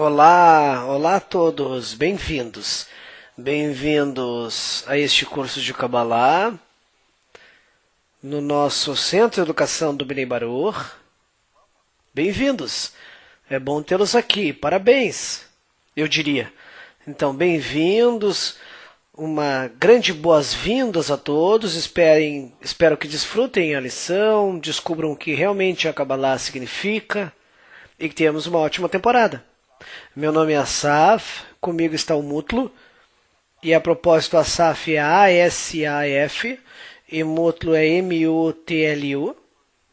Olá, olá a todos, bem-vindos. Bem-vindos a este curso de Kabbalah no nosso Centro de Educação do Bnei Baruch. Bem-vindos, é bom tê-los aqui, parabéns, eu diria. Então, bem-vindos, uma grande boas-vindas a todos, espero que desfrutem a lição, descubram o que realmente a Kabbalah significa e que tenhamos uma ótima temporada. Meu nome é Asaf, comigo está o Mutlu, e a propósito Asaf é A-S-A-F, e Mutlu é M-U-T-L-U.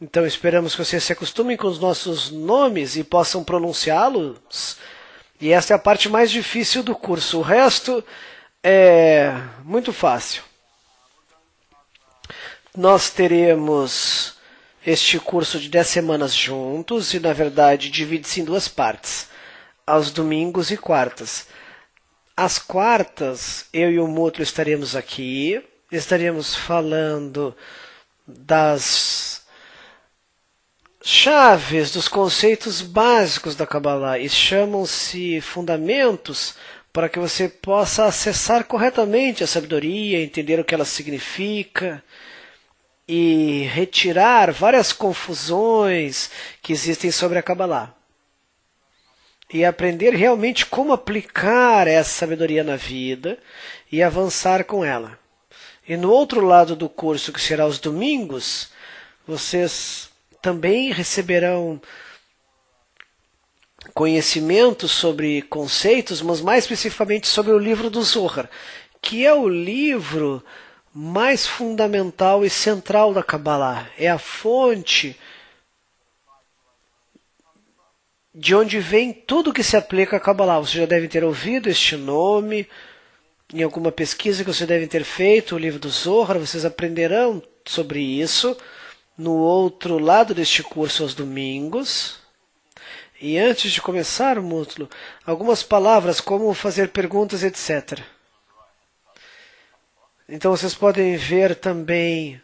Então esperamos que vocês se acostumem com os nossos nomes e possam pronunciá-los. E esta é a parte mais difícil do curso, o resto é muito fácil. Nós teremos este curso de 10 semanas juntos e, na verdade, divide-se em duas partes, aos domingos e quartas. Às quartas, eu e o Mutlu estaremos aqui, estaremos falando das chaves, dos conceitos básicos da Kabbalah, e chamam-se fundamentos para que você possa acessar corretamente a sabedoria, entender o que ela significa e retirar várias confusões que existem sobre a Kabbalah. E aprender realmente como aplicar essa sabedoria na vida e avançar com ela. E no outro lado do curso, que será aos domingos, vocês também receberão conhecimentos sobre conceitos, mas mais especificamente sobre o livro do Zohar, que é o livro mais fundamental e central da Kabbalah. É a fonte de onde vem tudo que se aplica a Kabbalah. Vocês já devem ter ouvido este nome em alguma pesquisa que vocês devem ter feito, o livro do Zohar. Vocês aprenderão sobre isso no outro lado deste curso aos domingos. E antes de começar, Mutlu, algumas palavras como fazer perguntas, etc. Então vocês podem ver também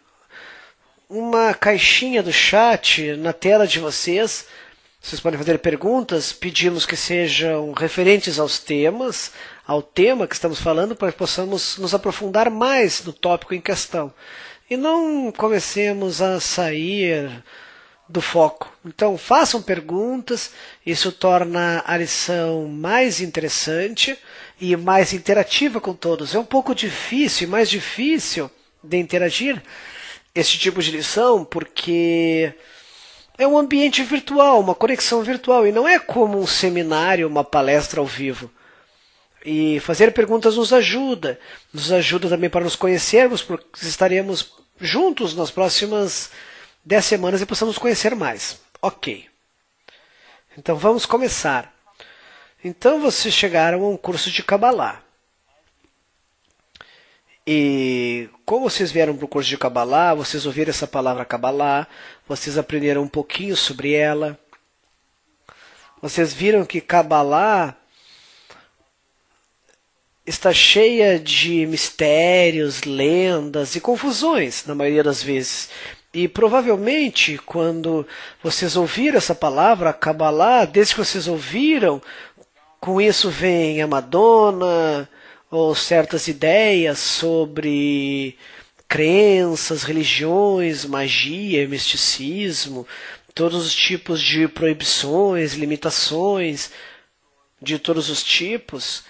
uma caixinha do chat na tela de vocês. Vocês podem fazer perguntas, pedimos que sejam referentes aos temas, ao tema que estamos falando, para que possamos nos aprofundar mais no tópico em questão. E não comecemos a sair do foco. Então, façam perguntas, isso torna a lição mais interessante e mais interativa com todos. É um pouco difícil, mais difícil de interagir esse tipo de lição, porque é um ambiente virtual, uma conexão virtual, e não é como um seminário, uma palestra ao vivo. E fazer perguntas nos ajuda também para nos conhecermos, porque estaremos juntos nas próximas 10 semanas e possamos nos conhecer mais. Ok. Então vamos começar. Então vocês chegaram a um curso de Kabbalah. E como vocês vieram para o curso de Kabbalah, vocês ouviram essa palavra Kabbalah, vocês aprenderam um pouquinho sobre ela. Vocês viram que Kabbalah está cheia de mistérios, lendas e confusões, na maioria das vezes. E provavelmente, quando vocês ouviram essa palavra Kabbalah, desde que vocês ouviram, com isso vem a Madonna, ou certas ideias sobre crenças, religiões, magia, misticismo, todos os tipos de proibições, limitações de todos os tipos,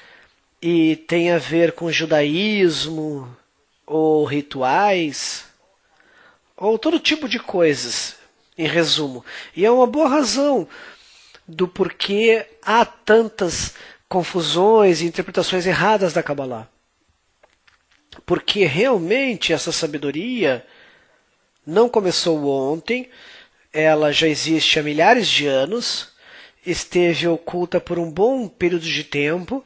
e tem a ver com judaísmo, ou rituais, ou todo tipo de coisas, em resumo. E é uma boa razão do porquê há tantas confusões e interpretações erradas da Kabbalah. Porque realmente essa sabedoria não começou ontem, ela já existe há milhares de anos, esteve oculta por um bom período de tempo,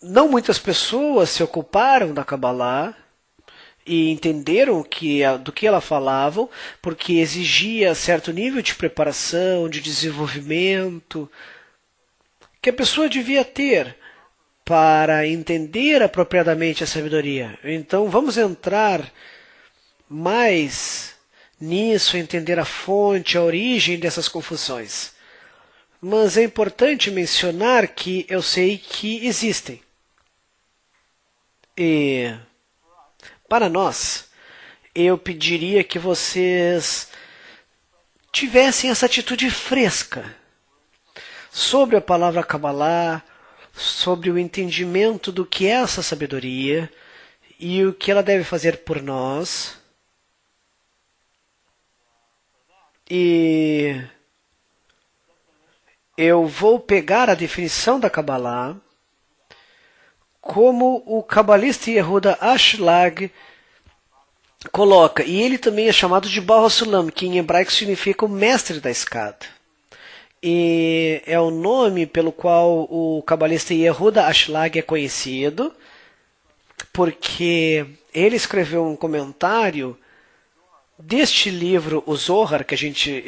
não muitas pessoas se ocuparam da Kabbalah e entenderam do que ela falava, porque exigia certo nível de preparação, de desenvolvimento, que a pessoa devia ter para entender apropriadamente a sabedoria. Então vamos entrar mais nisso, entender a fonte, a origem dessas confusões. mas é importante mencionar que eu sei que existem. E para nós, eu pediria que vocês tivessem essa atitude fresca sobre a palavra Kabbalah, sobre o entendimento do que é essa sabedoria e o que ela deve fazer por nós. E eu vou pegar a definição da Kabbalah como o cabalista Yehuda Ashlag coloca, e ele também é chamado de Baal HaSulam, que em hebraico significa o mestre da escada. E é o nome pelo qual o cabalista Yehuda Ashlag é conhecido, porque ele escreveu um comentário deste livro, o Zohar, que a gente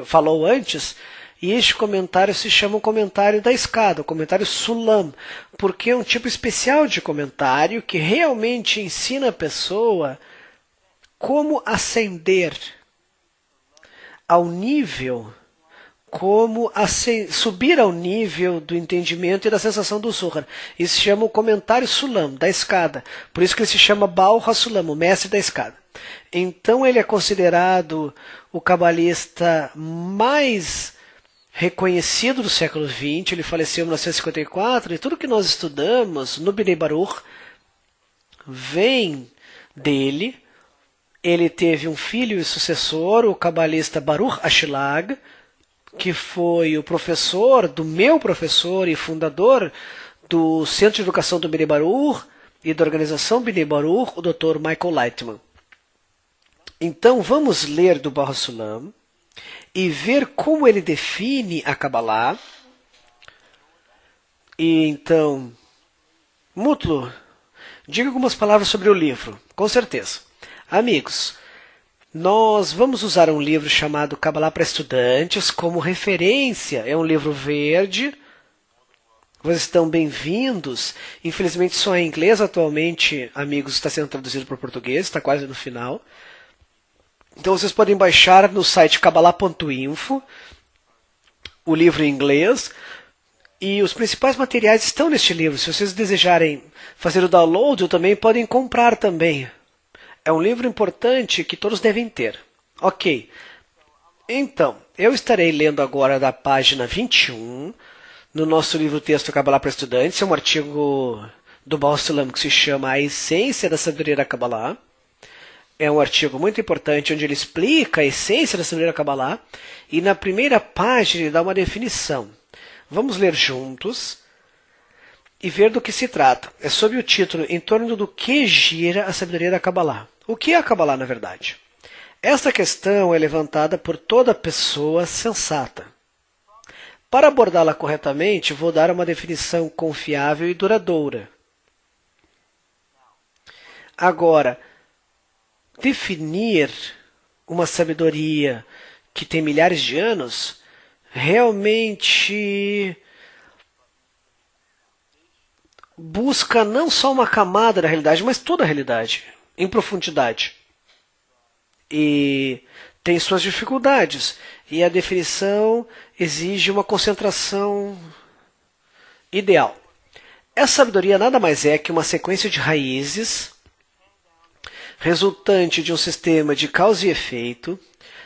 falou antes, e este comentário se chama o comentário da escada, o comentário Sulam, porque é um tipo especial de comentário que realmente ensina a pessoa como ascender ao nível, subir ao nível do entendimento e da sensação do Zohar. Isso se chama o comentário Sulam, da escada. Por isso que ele se chama Baal HaSulam, o mestre da escada. Então ele é considerado o cabalista mais reconhecido do século XX. Ele faleceu em 1954 e tudo que nós estudamos no Bnei Baruch vem dele. Ele teve um filho e sucessor, o cabalista Baruch Ashlag, que foi o professor do meu professor e fundador do Centro de Educação do Bnei Baruch e da organização Bnei Baruch, o Dr. Michael Lightman. Então vamos ler do Baal HaSulam e ver como ele define a Kabbalah. E então, Mutlu, diga algumas palavras sobre o livro, com certeza. Amigos, nós vamos usar um livro chamado Kabbalah para Estudantes como referência. É um livro verde. Vocês estão bem-vindos. Infelizmente só em inglês atualmente, amigos, está sendo traduzido para o português, está quase no final. Então vocês podem baixar no site kabbalah.info o livro em inglês. E os principais materiais estão neste livro. Se vocês desejarem fazer o download, também podem comprar também. É um livro importante que todos devem ter. Ok. Então, eu estarei lendo agora da página 21, no nosso livro-texto Kabbalah para Estudantes. É um artigo do Baal HaSulam que se chama A Essência da Sabedoria da Kabbalah. É um artigo muito importante onde ele explica a essência da sabedoria da Kabbalah. E na primeira página ele dá uma definição. Vamos ler juntos e ver do que se trata. É sob o título Em torno do que gira a sabedoria da Kabbalah. O que é a Kabbalah, na verdade? Esta questão é levantada por toda pessoa sensata. Para abordá-la corretamente, vou dar uma definição confiável e duradoura. Agora, definir uma sabedoria que tem milhares de anos realmente busca não só uma camada da realidade, mas toda a realidade, em profundidade. E tem suas dificuldades. E a definição exige uma concentração ideal. Essa sabedoria nada mais é que uma sequência de raízes resultante de um sistema de causa e efeito,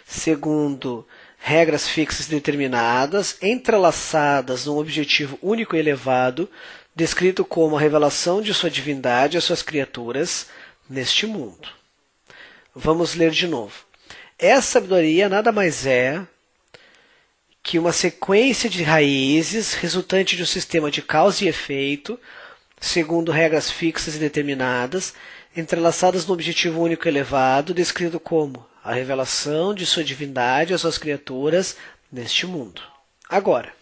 segundo regras fixas determinadas, entrelaçadas num objetivo único e elevado, descrito como a revelação de sua divindade às suas criaturas neste mundo. Vamos ler de novo. Essa sabedoria nada mais é que uma sequência de raízes resultante de um sistema de causa e efeito, segundo regras fixas e determinadas, entrelaçadas num objetivo único e elevado, descrito como a revelação de sua divindade às suas criaturas neste mundo. Agora,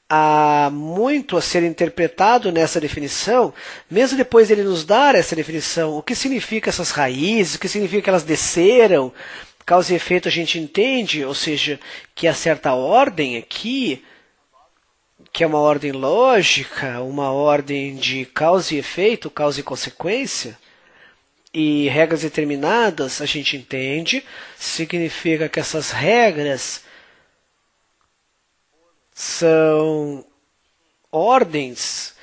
há muito a ser interpretado nessa definição, mesmo depois dele nos dar essa definição, o que significa essas raízes, o que significa que elas desceram, causa e efeito a gente entende, ou seja, que há certa ordem aqui, que é uma ordem lógica, uma ordem de causa e efeito, causa e consequência, e regras determinadas, a gente entende, significa que essas regras São ordens,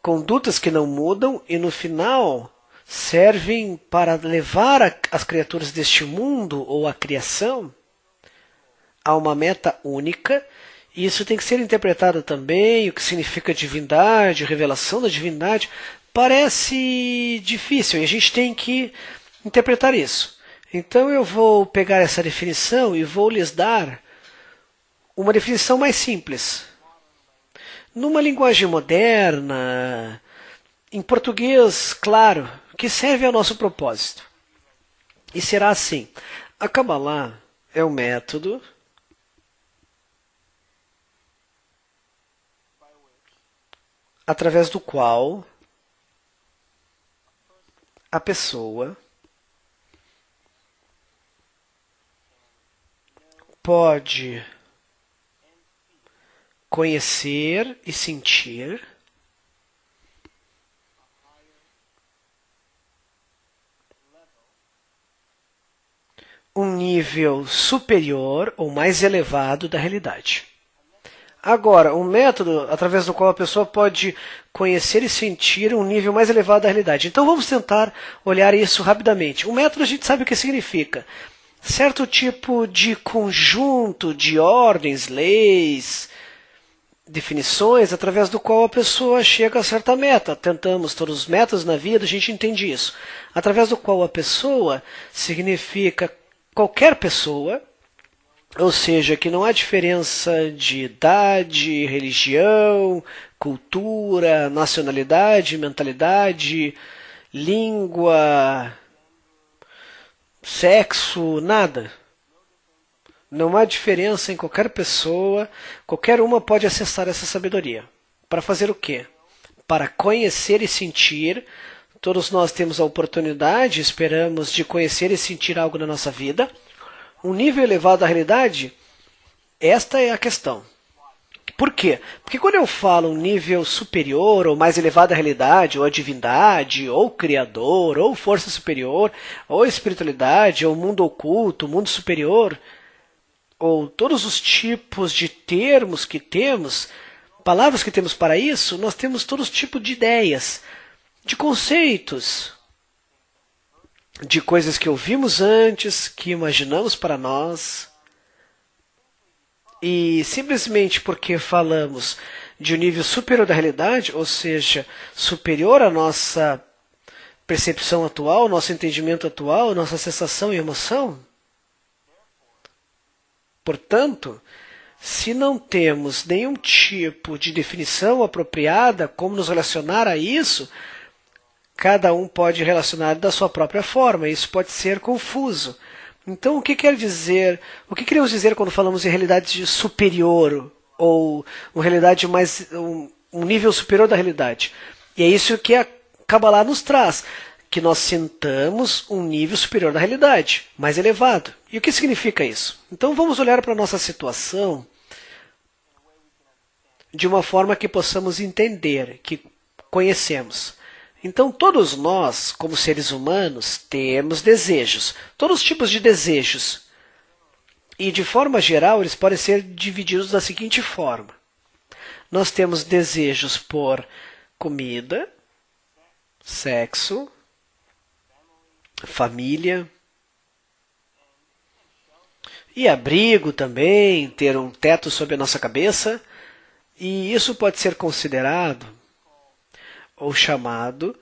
condutas que não mudam e no final servem para levar as criaturas deste mundo ou a criação a uma meta única. E isso tem que ser interpretado também, o que significa divindade, revelação da divindade. Parece difícil e a gente tem que interpretar isso. Então eu vou pegar essa definição e vou lhes dar uma definição mais simples. Numa linguagem moderna, em português, claro, que serve ao nosso propósito. E será assim: a Kabbalah é um método através do qual a pessoa pode conhecer e sentir um nível superior ou mais elevado da realidade. Agora, um método através do qual a pessoa pode conhecer e sentir um nível mais elevado da realidade. Então vamos tentar olhar isso rapidamente. Um método a gente sabe o que significa. Certo tipo de conjunto de ordens, leis, definições através do qual a pessoa chega a certa meta. Tentamos todos os métodos na vida, a gente entende isso. Através do qual a pessoa significa qualquer pessoa, ou seja, que não há diferença de idade, religião, cultura, nacionalidade, mentalidade, língua, sexo, nada. Não há diferença em qualquer pessoa, qualquer uma pode acessar essa sabedoria. Para fazer o quê? Para conhecer e sentir. Todos nós temos a oportunidade, esperamos, de conhecer e sentir algo na nossa vida. Um nível elevado da realidade, esta é a questão. Por quê? Porque quando eu falo um nível superior ou mais elevado da realidade, ou a divindade, ou criador, ou força superior, ou espiritualidade, ou mundo oculto, mundo superior, ou todos os tipos de termos que temos, palavras que temos para isso, nós temos todos os tipos de ideias, de conceitos, de coisas que ouvimos antes, que imaginamos para nós. E simplesmente porque falamos de um nível superior da realidade, ou seja, superior à nossa percepção atual, nosso entendimento atual, nossa sensação e emoção, portanto, se não temos nenhum tipo de definição apropriada como nos relacionar a isso, cada um pode relacionar da sua própria forma. Isso pode ser confuso. Então, o que queremos dizer quando falamos em realidade superior ou uma realidade mais um nível superior da realidade? E é isso que a Kabbalah nos traz, que nós sintamos um nível superior da realidade, mais elevado. E o que significa isso? Então, vamos olhar para a nossa situação de uma forma que possamos entender, que conhecemos. Então, todos nós, como seres humanos, temos desejos. Todos os tipos de desejos. E, de forma geral, eles podem ser divididos da seguinte forma. Nós temos desejos por comida, sexo, família e abrigo também, ter um teto sobre a nossa cabeça. E isso pode ser considerado ou chamado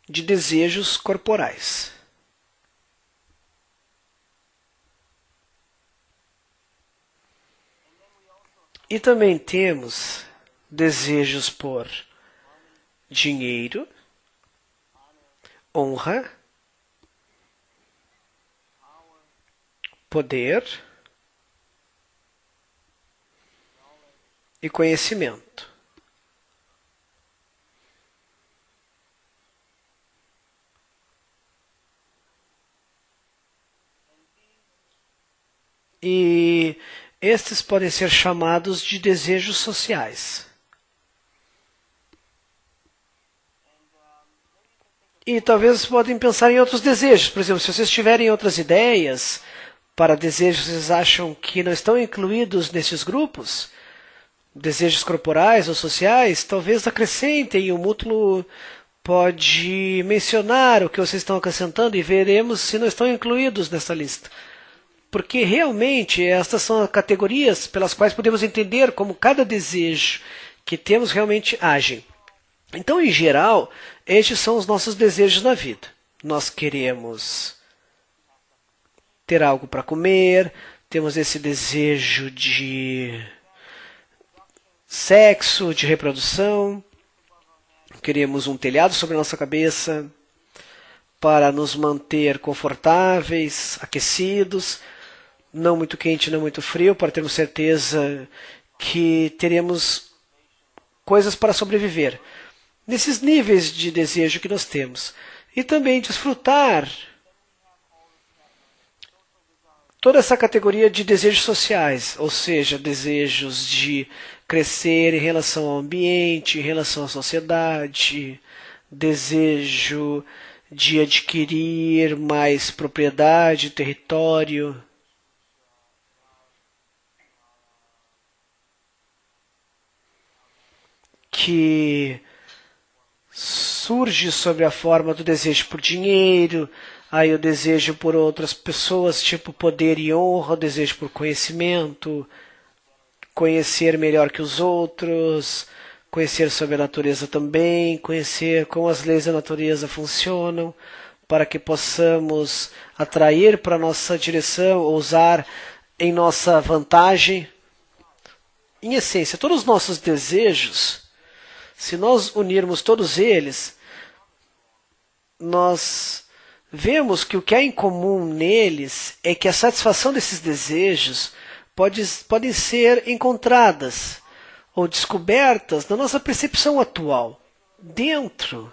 de desejos corporais. E também temos desejos por dinheiro, honra, poder e conhecimento. E estes podem ser chamados de desejos sociais. E talvez podem pensar em outros desejos. Por exemplo, se vocês tiverem outras ideias para desejos que vocês acham que não estão incluídos nesses grupos, desejos corporais ou sociais, talvez acrescentem, e o mútuo pode mencionar o que vocês estão acrescentando e veremos se não estão incluídos nessa lista. Porque realmente estas são as categorias pelas quais podemos entender como cada desejo que temos realmente agem. Então, em geral, estes são os nossos desejos na vida. Nós queremos ter algo para comer, temos esse desejo de sexo, de reprodução, queremos um telhado sobre a nossa cabeça para nos manter confortáveis, aquecidos, não muito quente, não muito frio, para termos certeza que teremos coisas para sobreviver. Nesses níveis de desejo que nós temos. E também desfrutar toda essa categoria de desejos sociais, ou seja, desejos de crescer em relação ao ambiente, em relação à sociedade, desejo de adquirir mais propriedade, território. Que surge sobre a forma do desejo por dinheiro, aí o desejo por outras pessoas, tipo poder e honra, o desejo por conhecimento, conhecer melhor que os outros, conhecer sobre a natureza também, conhecer como as leis da natureza funcionam, para que possamos atrair para a nossa direção, ou usar em nossa vantagem. Em essência, todos os nossos desejos, se nós unirmos todos eles, nós vemos que o que há em comum neles é que a satisfação desses desejos podem ser encontradas ou descobertas na nossa percepção atual, dentro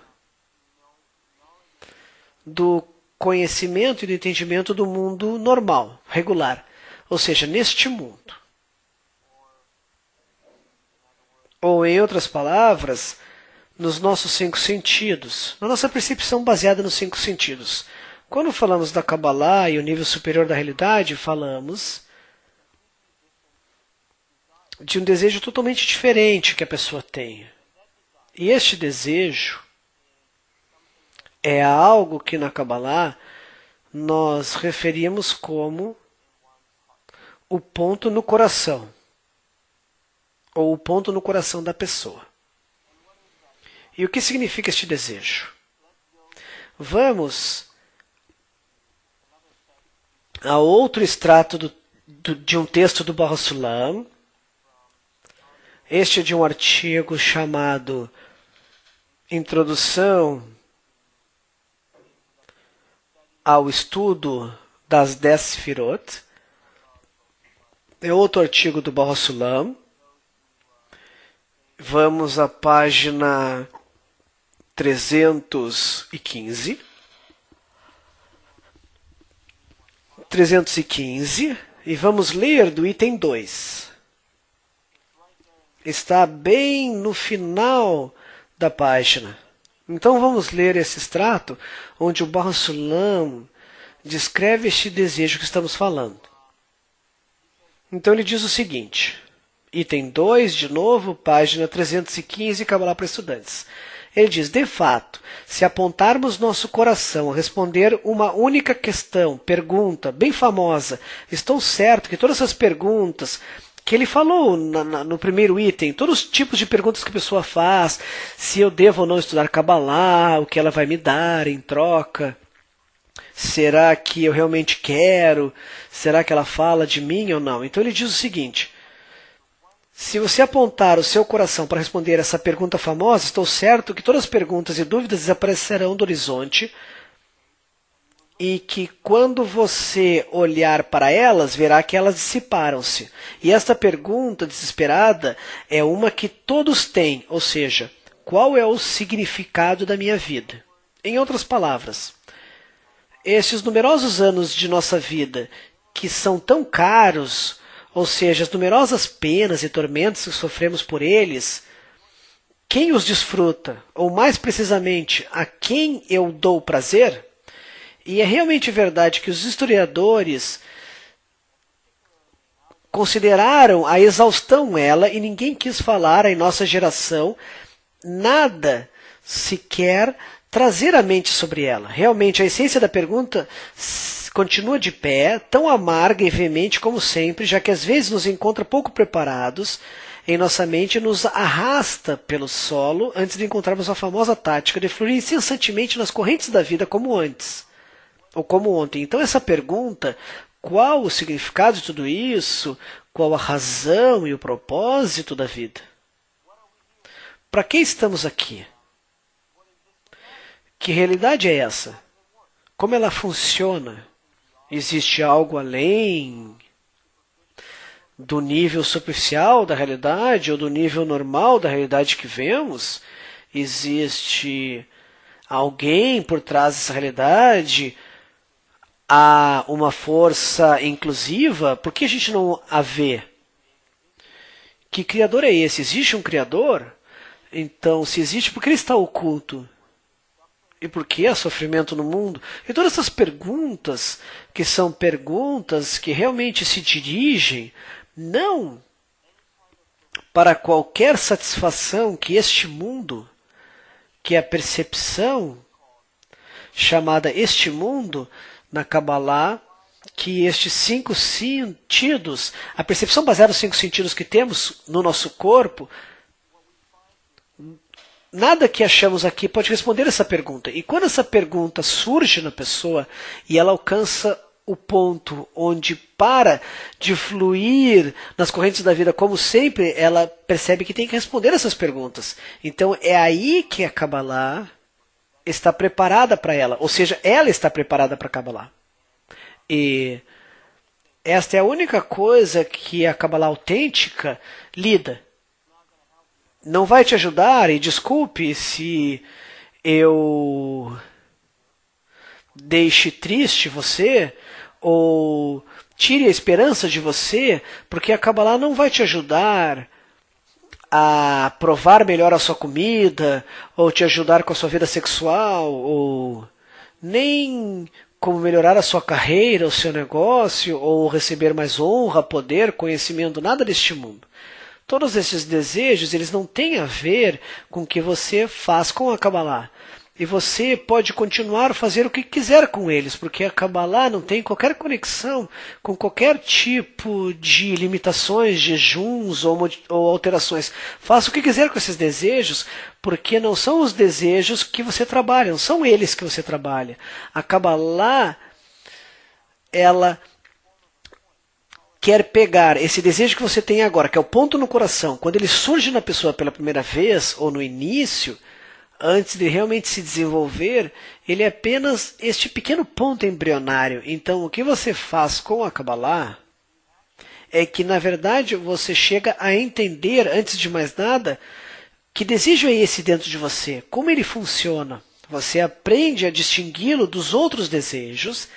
do conhecimento e do entendimento do mundo normal, regular, ou seja, neste mundo. Ou, em outras palavras, nos nossos 5 sentidos, na nossa percepção baseada nos 5 sentidos. Quando falamos da Kabbalah e o nível superior da realidade, falamos de um desejo totalmente diferente que a pessoa tem. E este desejo é algo que na Kabbalah nós referimos como o ponto no coração, ou o ponto no coração da pessoa. E o que significa este desejo? Vamos a outro extrato de um texto do Baruch Sulam. Este é de um artigo chamado Introdução ao Estudo das 10 Sefirot. É outro artigo do Baruch Sulam. Vamos à página 315. 315. E vamos ler do item 2. Está bem no final da página. Então vamos ler esse extrato onde o Baruch Sulam descreve este desejo que estamos falando. Então ele diz o seguinte, item 2, de novo, página 315, Kabbalah para estudantes. Ele diz, de fato, se apontarmos nosso coração a responder uma única questão, pergunta, bem famosa, estou certo que todas essas perguntas que ele falou no primeiro item, todos os tipos de perguntas que a pessoa faz, se eu devo ou não estudar Kabbalah, o que ela vai me dar em troca, será que eu realmente quero, será que ela fala de mim ou não? Então ele diz o seguinte, se você apontar o seu coração para responder essa pergunta famosa, estou certo que todas as perguntas e dúvidas desaparecerão do horizonte e que quando você olhar para elas, verá que elas dissiparam-se. E esta pergunta desesperada é uma que todos têm, ou seja, qual é o significado da minha vida? Em outras palavras, esses numerosos anos de nossa vida que são tão caros, ou seja, as numerosas penas e tormentos que sofremos por eles, quem os desfruta? Ou mais precisamente, a quem eu dou prazer? E é realmente verdade que os historiadores consideraram a exaustão ela e ninguém quis falar em nossa geração nada sequer trazer a mente sobre ela. Realmente, a essência da pergunta continua de pé, tão amarga e veemente como sempre, já que às vezes nos encontra pouco preparados em nossa mente e nos arrasta pelo solo antes de encontrarmos a famosa tática de fluir incessantemente nas correntes da vida como antes, ou como ontem. Então essa pergunta, qual o significado de tudo isso? Qual a razão e o propósito da vida? Para que estamos aqui? Que realidade é essa? Como ela funciona? Existe algo além do nível superficial da realidade ou do nível normal da realidade que vemos? Existe alguém por trás dessa realidade? Há uma força inclusiva? Por que a gente não a vê? Que criador é esse? Existe um criador? Então, se existe, por que ele está oculto? E por que há sofrimento no mundo? E todas essas perguntas, que são perguntas que realmente se dirigem não para qualquer satisfação que este mundo, que é a percepção chamada este mundo, na Kabbalah, que estes 5 sentidos, a percepção baseada nos 5 sentidos que temos no nosso corpo, nada que achamos aqui pode responder essa pergunta. E quando essa pergunta surge na pessoa e ela alcança o ponto onde para de fluir nas correntes da vida como sempre, ela percebe que tem que responder essas perguntas. Então é aí que a Kabbalah está preparada para ela. Ou seja, ela está preparada para a Kabbalah. E esta é a única coisa que a Kabbalah autêntica lida. Não vai te ajudar, e desculpe se eu deixe triste você, ou tire a esperança de você, porque a Kabbalah não vai te ajudar a provar melhor a sua comida, ou te ajudar com a sua vida sexual, ou nem como melhorar a sua carreira, o seu negócio, ou receber mais honra, poder, conhecimento, nada deste mundo. Todos esses desejos, eles não têm a ver com o que você faz com a Kabbalah. E você pode continuar a fazer o que quiser com eles, porque a Kabbalah não tem qualquer conexão com qualquer tipo de limitações, jejuns ou alterações. Faça o que quiser com esses desejos, porque não são os desejos que você trabalha, não são eles que você trabalha. A Kabbalah, ela quer pegar esse desejo que você tem agora, que é o ponto no coração, quando ele surge na pessoa pela primeira vez, ou no início, antes de realmente se desenvolver, ele é apenas este pequeno ponto embrionário. Então, o que você faz com a Kabbalah é que, na verdade, você chega a entender, antes de mais nada, que desejo é esse dentro de você, como ele funciona. Você aprende a distingui-lo dos outros desejos,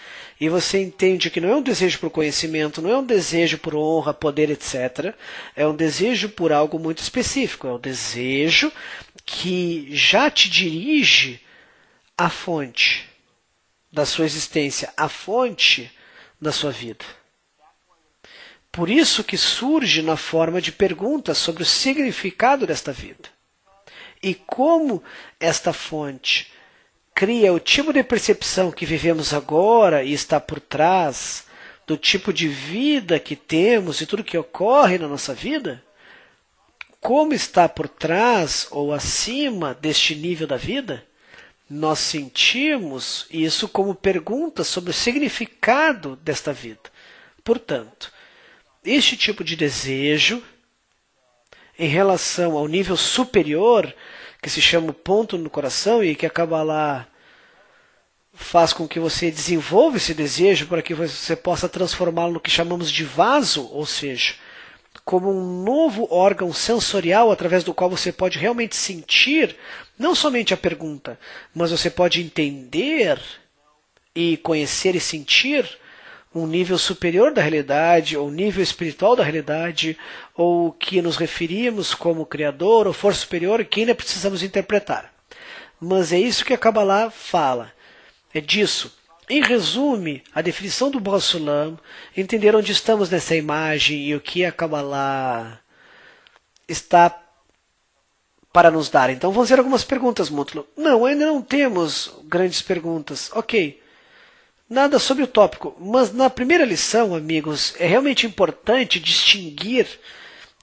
e você entende que não é um desejo por conhecimento, não é um desejo por honra, poder, etc. É um desejo por algo muito específico. É um desejo que já te dirige à fonte da sua existência, à fonte da sua vida. Por isso que surge na forma de perguntas sobre o significado desta vida. E como esta fonte cria o tipo de percepção que vivemos agora e está por trás do tipo de vida que temos e tudo que ocorre na nossa vida, como está por trás ou acima deste nível da vida, nós sentimos isso como perguntas sobre o significado desta vida. Portanto, este tipo de desejo, em relação ao nível superior, que se chama o ponto no coração e que a Kabbalah faz com que você desenvolva esse desejo para que você possa transformá-lo no que chamamos de vaso, ou seja, como um novo órgão sensorial através do qual você pode realmente sentir, não somente a pergunta, mas você pode entender e conhecer e sentir um nível superior da realidade, ou nível espiritual da realidade, ou que nos referimos como Criador, ou força superior, que ainda precisamos interpretar. Mas é isso que a Kabbalah fala. É disso. Em resumo, a definição do Baal Sulam, entender onde estamos nessa imagem e o que a Kabbalah está para nos dar. Então vamos fazer algumas perguntas, Mútulo. Não, ainda não temos grandes perguntas. Ok. Nada sobre o tópico, mas na primeira lição, amigos, é realmente importante distinguir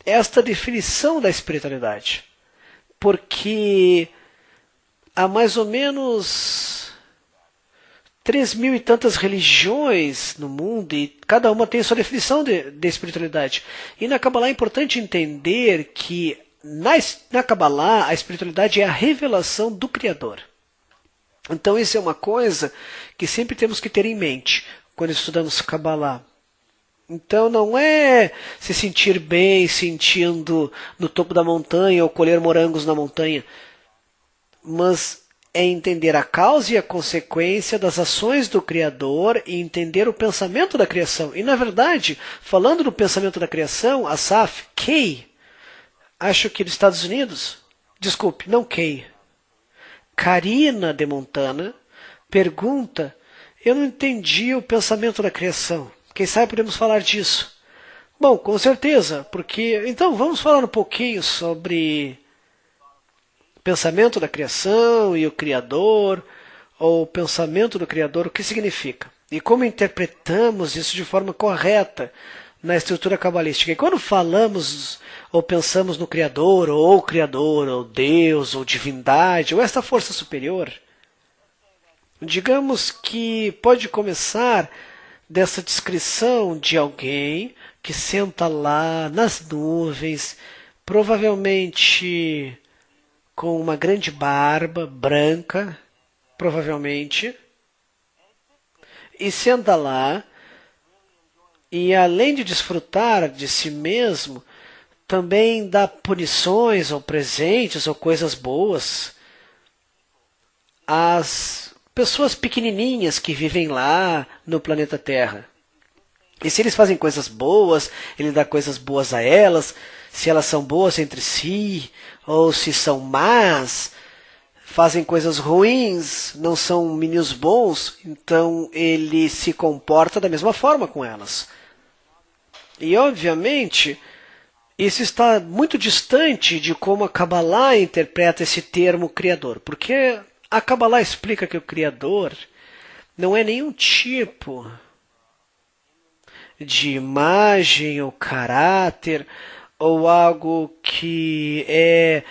esta definição da espiritualidade. Porque há mais ou menos 3.000 e tantas religiões no mundo e cada uma tem a sua definição de espiritualidade. E na Kabbalah é importante entender que na Kabbalah a espiritualidade é a revelação do Criador. Então isso é uma coisa que sempre temos que ter em mente quando estudamos Kabbalah. Então não é se sentir bem sentindo no topo da montanha ou colher morangos na montanha, mas é entender a causa e a consequência das ações do Criador e entender o pensamento da criação. E na verdade, falando do pensamento da criação, Asaf, Kay, acho que dos Estados Unidos, desculpe, não Kay, Karina de Montana, pergunta, eu não entendi o pensamento da criação. Quem sabe podemos falar disso. Bom, com certeza, porque... Então, vamos falar um pouquinho sobre o pensamento da criação e o Criador, ou o pensamento do Criador, o que significa. E como interpretamos isso de forma correta na estrutura cabalística. E quando falamos ou pensamos no Criador, ou Deus, ou divindade, ou esta força superior, digamos que pode começar dessa descrição de alguém que senta lá nas nuvens, provavelmente com uma grande barba branca, provavelmente, e senta lá, e além de desfrutar de si mesmo, também dá punições ou presentes ou coisas boas às pessoas pequenininhas que vivem lá no planeta Terra. E se eles fazem coisas boas, ele dá coisas boas a elas, se elas são boas entre si, ou se são más, fazem coisas ruins, não são meninos bons, então ele se comporta da mesma forma com elas. E obviamente, isso está muito distante de como a Kabbalah interpreta esse termo Criador, porque a Kabbalah explica que o Criador não é nenhum tipo de imagem ou caráter ou algo que é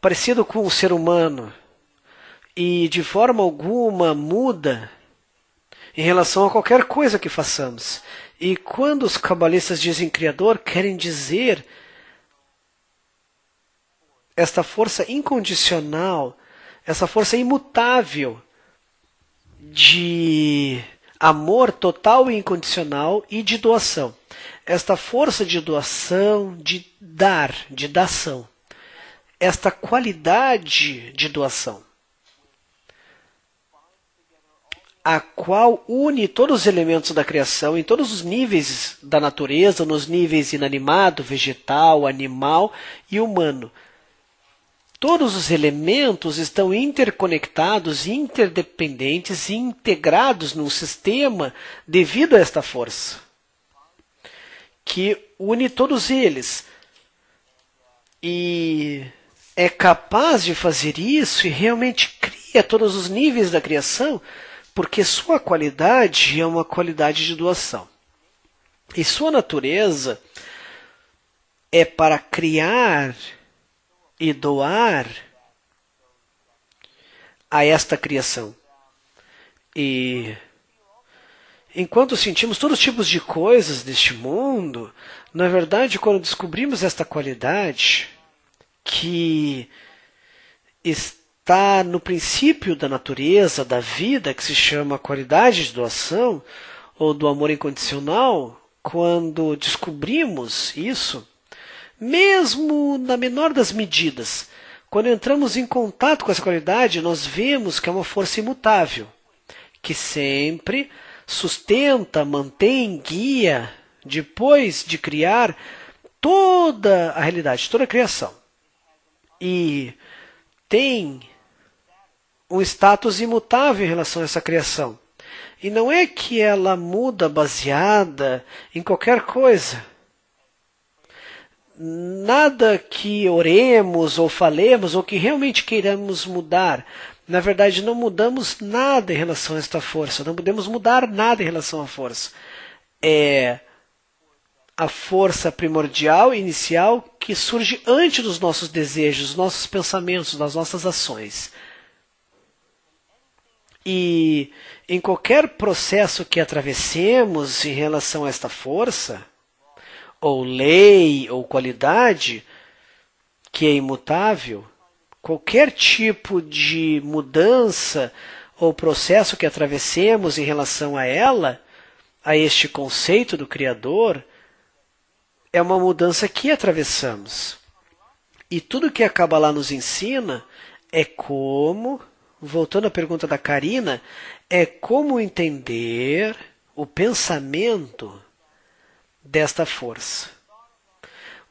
parecido com o ser humano e de forma alguma muda em relação a qualquer coisa que façamos. E quando os cabalistas dizem Criador, querem dizer esta força incondicional, essa força imutável de amor total e incondicional e de doação. Esta força de doação, de dar, de dação. Esta qualidade de doação, a qual une todos os elementos da criação em todos os níveis da natureza, nos níveis inanimado, vegetal, animal e humano. Todos os elementos estão interconectados, interdependentes e integrados num sistema devido a esta força, que une todos eles. E é capaz de fazer isso e realmente cria todos os níveis da criação, porque sua qualidade é uma qualidade de doação. E sua natureza é para criar e doar a esta criação. E enquanto sentimos todos os tipos de coisas deste mundo, na verdade, quando descobrimos esta qualidade que está no princípio da natureza, da vida, que se chama qualidade de doação, ou do amor incondicional, quando descobrimos isso, mesmo na menor das medidas, quando entramos em contato com essa qualidade, nós vemos que é uma força imutável, que sempre sustenta, mantém, guia, depois de criar toda a realidade, toda a criação. E tem um status imutável em relação a essa criação. E não é que ela muda baseada em qualquer coisa. Nada que oremos ou falemos ou que realmente queiramos mudar. Na verdade, não mudamos nada em relação a esta força. Não podemos mudar nada em relação à força. É a força primordial, inicial, que surge antes dos nossos desejos, dos nossos pensamentos, das nossas ações. E em qualquer processo que atravessemos em relação a esta força, ou lei, ou qualidade, que é imutável, qualquer tipo de mudança ou processo que atravessemos em relação a ela, a este conceito do Criador, é uma mudança que atravessamos. E tudo que a Kabbalah nos ensina é como, voltando à pergunta da Karina, é como entender o pensamento desta força.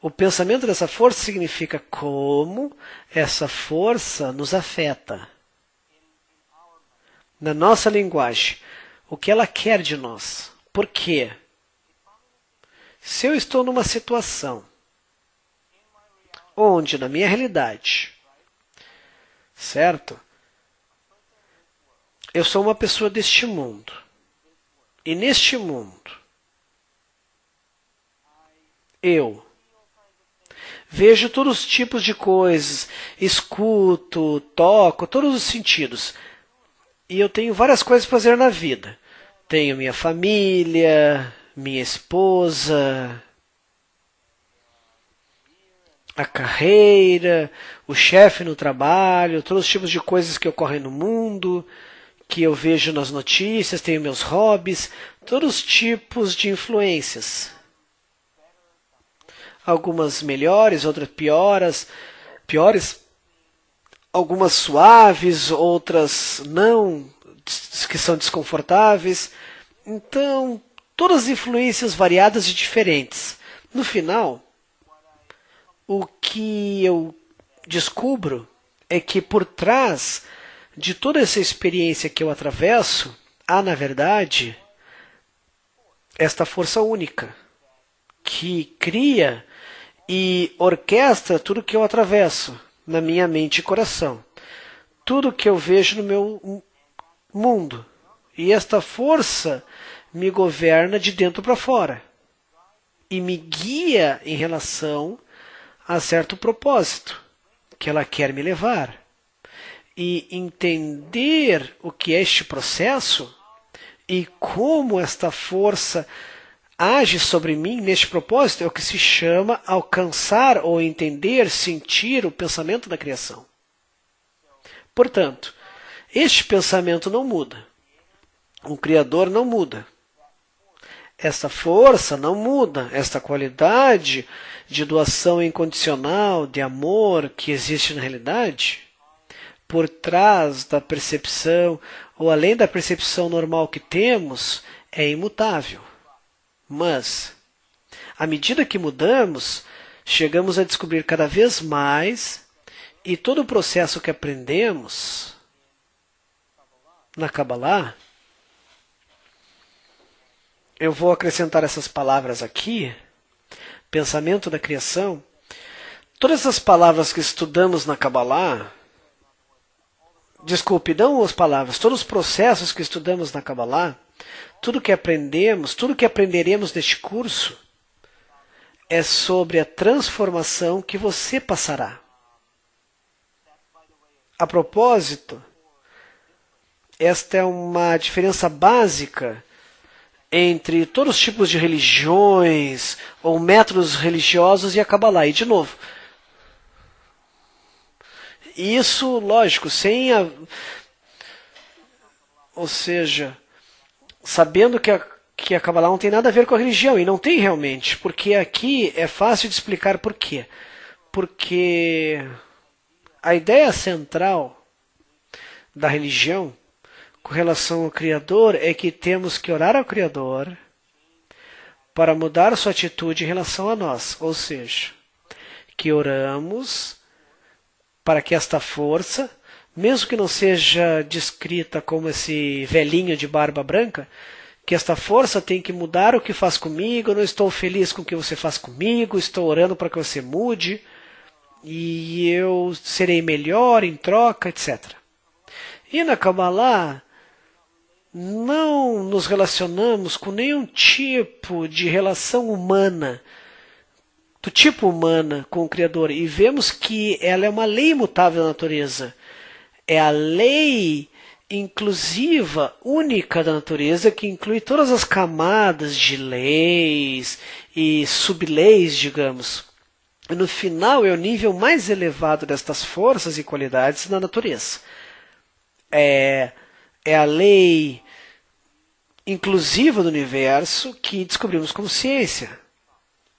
O pensamento dessa força significa como essa força nos afeta. Na nossa linguagem, o que ela quer de nós. Por quê? Se eu estou numa situação onde, na minha realidade, certo? Eu sou uma pessoa deste mundo. E neste mundo, eu vejo todos os tipos de coisas, escuto, toco, todos os sentidos. E eu tenho várias coisas para fazer na vida. Tenho minha família, minha esposa, a carreira, o chefe no trabalho, todos os tipos de coisas que ocorrem no mundo, que eu vejo nas notícias, tenho meus hobbies, todos os tipos de influências. Algumas melhores, outras piores, algumas suaves, outras não, que são desconfortáveis. Então, todas as influências variadas e diferentes. No final, o que eu descubro é que por trás de toda essa experiência que eu atravesso, há, na verdade, esta força única que cria e orquestra tudo que eu atravesso na minha mente e coração. Tudo que eu vejo no meu mundo. E esta força me governa de dentro para fora. E me guia em relação a certo propósito que ela quer me levar. E entender o que é este processo e como esta força age sobre mim neste propósito é o que se chama alcançar ou entender, sentir o pensamento da criação. Portanto, este pensamento não muda. O Criador não muda. Esta força não muda. Esta qualidade de doação incondicional, de amor que existe na realidade, por trás da percepção, ou além da percepção normal que temos, é imutável. Mas, à medida que mudamos, chegamos a descobrir cada vez mais, e todo o processo que aprendemos na Kabbalah, eu vou acrescentar essas palavras aqui, pensamento da criação. Todas essas palavras que estudamos na Kabbalah, desculpe, não as palavras, todos os processos que estudamos na Kabbalah, tudo que aprendemos, tudo que aprenderemos neste curso, é sobre a transformação que você passará. A propósito, esta é uma diferença básica entre todos os tipos de religiões ou métodos religiosos e a Kabbalah. E, de novo, isso, lógico, ou seja, sabendo que a Kabbalah não tem nada a ver com a religião, e não tem realmente, porque aqui é fácil de explicar por quê. Porque a ideia central da religião com relação ao Criador é que temos que orar ao Criador para mudar sua atitude em relação a nós. Ou seja, que oramos para que esta força mesmo que não seja descrita como esse velhinho de barba branca, que esta força tem que mudar o que faz comigo, eu não estou feliz com o que você faz comigo, estou orando para que você mude, e eu serei melhor em troca, etc. E na Kabbalah, não nos relacionamos com nenhum tipo de relação humana, do tipo humana com o Criador, e vemos que ela é uma lei imutável da natureza. É a lei inclusiva, única da natureza, que inclui todas as camadas de leis e subleis, digamos. E no final é o nível mais elevado destas forças e qualidades na natureza. É a lei inclusiva do universo que descobrimos como ciência.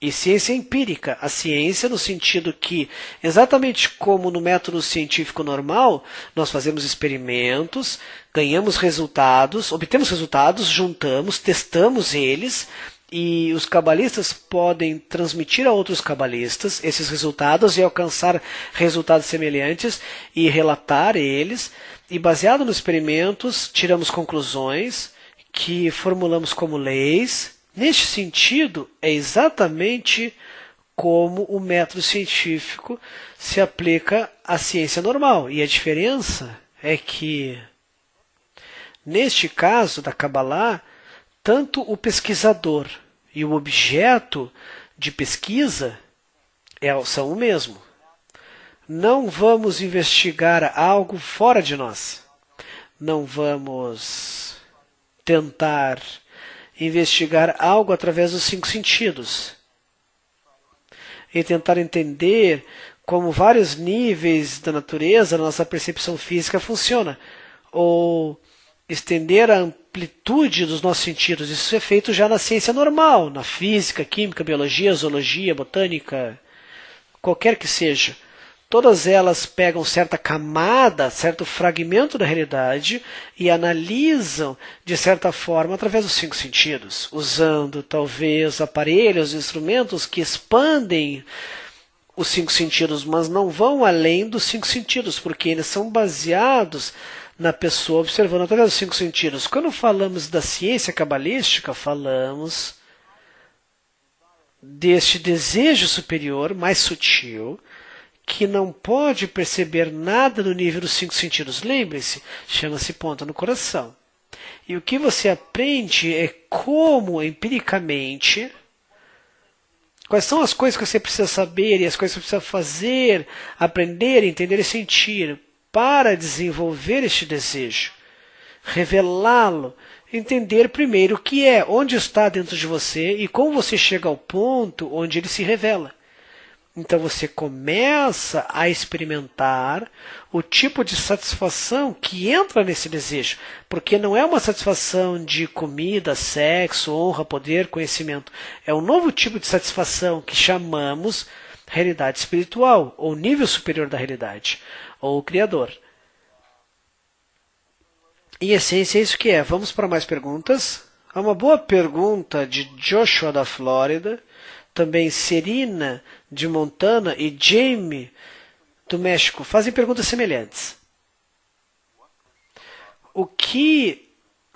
E ciência empírica, a ciência no sentido que, exatamente como no método científico normal, nós fazemos experimentos, ganhamos resultados, obtemos resultados, juntamos, testamos eles, e os cabalistas podem transmitir a outros cabalistas esses resultados e alcançar resultados semelhantes e relatar eles, e baseado nos experimentos, tiramos conclusões que formulamos como leis. Neste sentido, é exatamente como o método científico se aplica à ciência normal. E a diferença é que, neste caso da Kabbalah, tanto o pesquisador e o objeto de pesquisa são o mesmo. Não vamos investigar algo fora de nós. Não vamos tentar investigar algo através dos 5 sentidos e tentar entender como vários níveis da natureza, a nossa percepção física funciona, ou estender a amplitude dos nossos sentidos. Isso é feito já na ciência normal, na física, química, biologia, zoologia, botânica, qualquer que seja. Todas elas pegam certa camada, certo fragmento da realidade e analisam de certa forma através dos 5 sentidos, usando talvez aparelhos, instrumentos que expandem os 5 sentidos, mas não vão além dos 5 sentidos, porque eles são baseados na pessoa observando através dos 5 sentidos. Quando falamos da ciência cabalística, falamos deste desejo superior, mais sutil, que não pode perceber nada no nível dos 5 sentidos. Lembre-se, chama-se ponta no coração. E o que você aprende é como, empiricamente, quais são as coisas que você precisa saber e as coisas que você precisa fazer, aprender, entender e sentir para desenvolver este desejo. Revelá-lo, entender primeiro o que é, onde está dentro de você e como você chega ao ponto onde ele se revela. Então você começa a experimentar o tipo de satisfação que entra nesse desejo, porque não é uma satisfação de comida, sexo, honra, poder, conhecimento. É um novo tipo de satisfação que chamamos realidade espiritual, ou nível superior da realidade, ou o Criador. Em essência é isso que é. Vamos para mais perguntas. Há uma boa pergunta de Joshua da Flórida, também Serina de Montana e Jamie do México fazem perguntas semelhantes.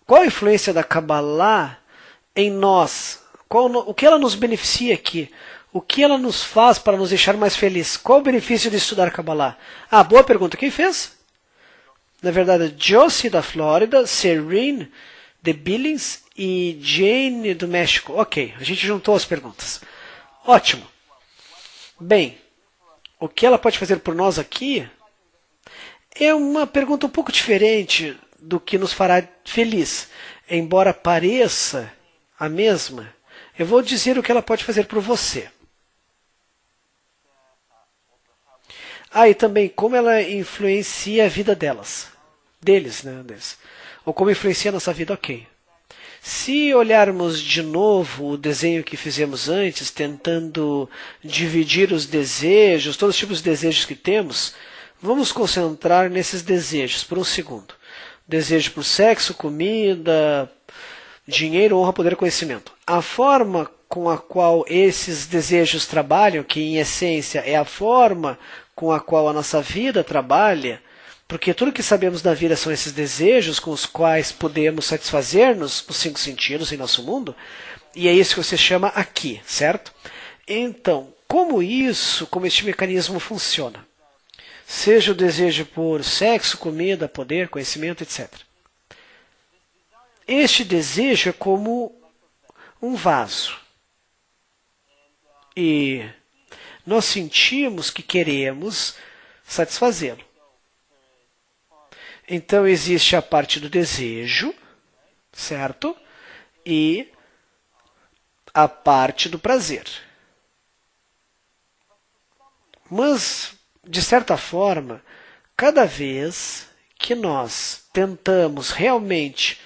Qual a influência da Kabbalah em nós? O que ela nos beneficia aqui? O que ela nos faz para nos deixar mais felizes? Qual o benefício de estudar Kabbalah? Boa pergunta. Quem fez? Na verdade, Josie da Flórida, Serene de Billings e Jane do México. Ok, a gente juntou as perguntas. Ótimo. Bem, o que ela pode fazer por nós aqui é uma pergunta um pouco diferente do que nos fará feliz. Embora pareça a mesma, eu vou dizer o que ela pode fazer por você. E também como ela influencia a vida deles. Ou como influencia a nossa vida, ok. Se olharmos de novo o desenho que fizemos antes, tentando dividir os desejos, todos os tipos de desejos que temos, vamos concentrar nesses desejos por um segundo. Desejo por sexo, comida, dinheiro, honra, poder, conhecimento. A forma com a qual esses desejos trabalham, que em essência é a forma com a qual a nossa vida trabalha, Porque tudo que sabemos da vida são esses desejos com os quais podemos satisfazer-nos os cinco sentidos em nosso mundo, e é isso que você chama aqui, certo? Então, como este mecanismo funciona? Seja o desejo por sexo, comida, poder, conhecimento, etc. Este desejo é como um vaso. E nós sentimos que queremos satisfazê-lo. Então existe a parte do desejo, certo? E a parte do prazer. Mas, de certa forma, cada vez que nós tentamos realmente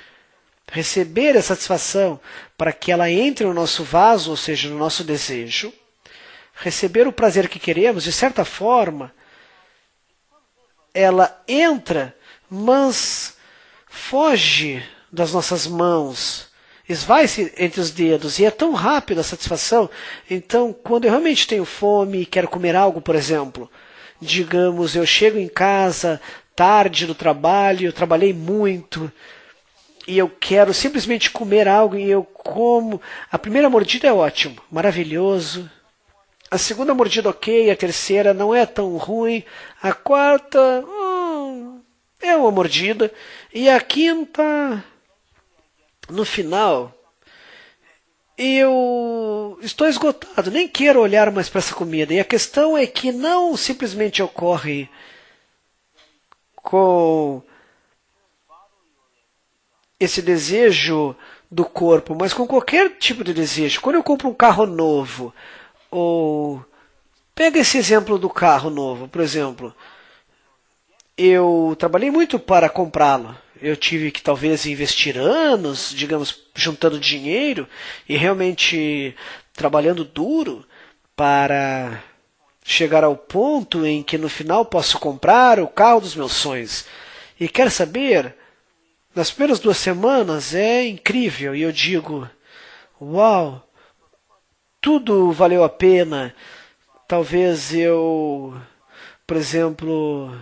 receber a satisfação para que ela entre no nosso vaso, ou seja, no nosso desejo, receber o prazer que queremos, de certa forma, ela entra, mas foge das nossas mãos, esvai-se entre os dedos, e é tão rápida a satisfação. Então, quando eu realmente tenho fome e quero comer algo, por exemplo, digamos, eu chego em casa tarde do trabalho, eu trabalhei muito, e eu quero simplesmente comer algo, e eu como. A primeira mordida é ótimo, maravilhoso. A segunda mordida ok, a terceira não é tão ruim, a quarta é uma mordida, e a quinta, no final, eu estou esgotado, nem quero olhar mais para essa comida. E a questão é que não simplesmente ocorre com esse desejo do corpo, mas com qualquer tipo de desejo. Quando eu compro um carro novo, ou pega esse exemplo do carro novo, por exemplo, eu trabalhei muito para comprá-lo. Eu tive que talvez investir anos, digamos, juntando dinheiro e realmente trabalhando duro para chegar ao ponto em que no final posso comprar o carro dos meus sonhos. E quer saber? Nas primeiras 2 semanas é incrível e eu digo, uau, tudo valeu a pena. Talvez eu, por exemplo,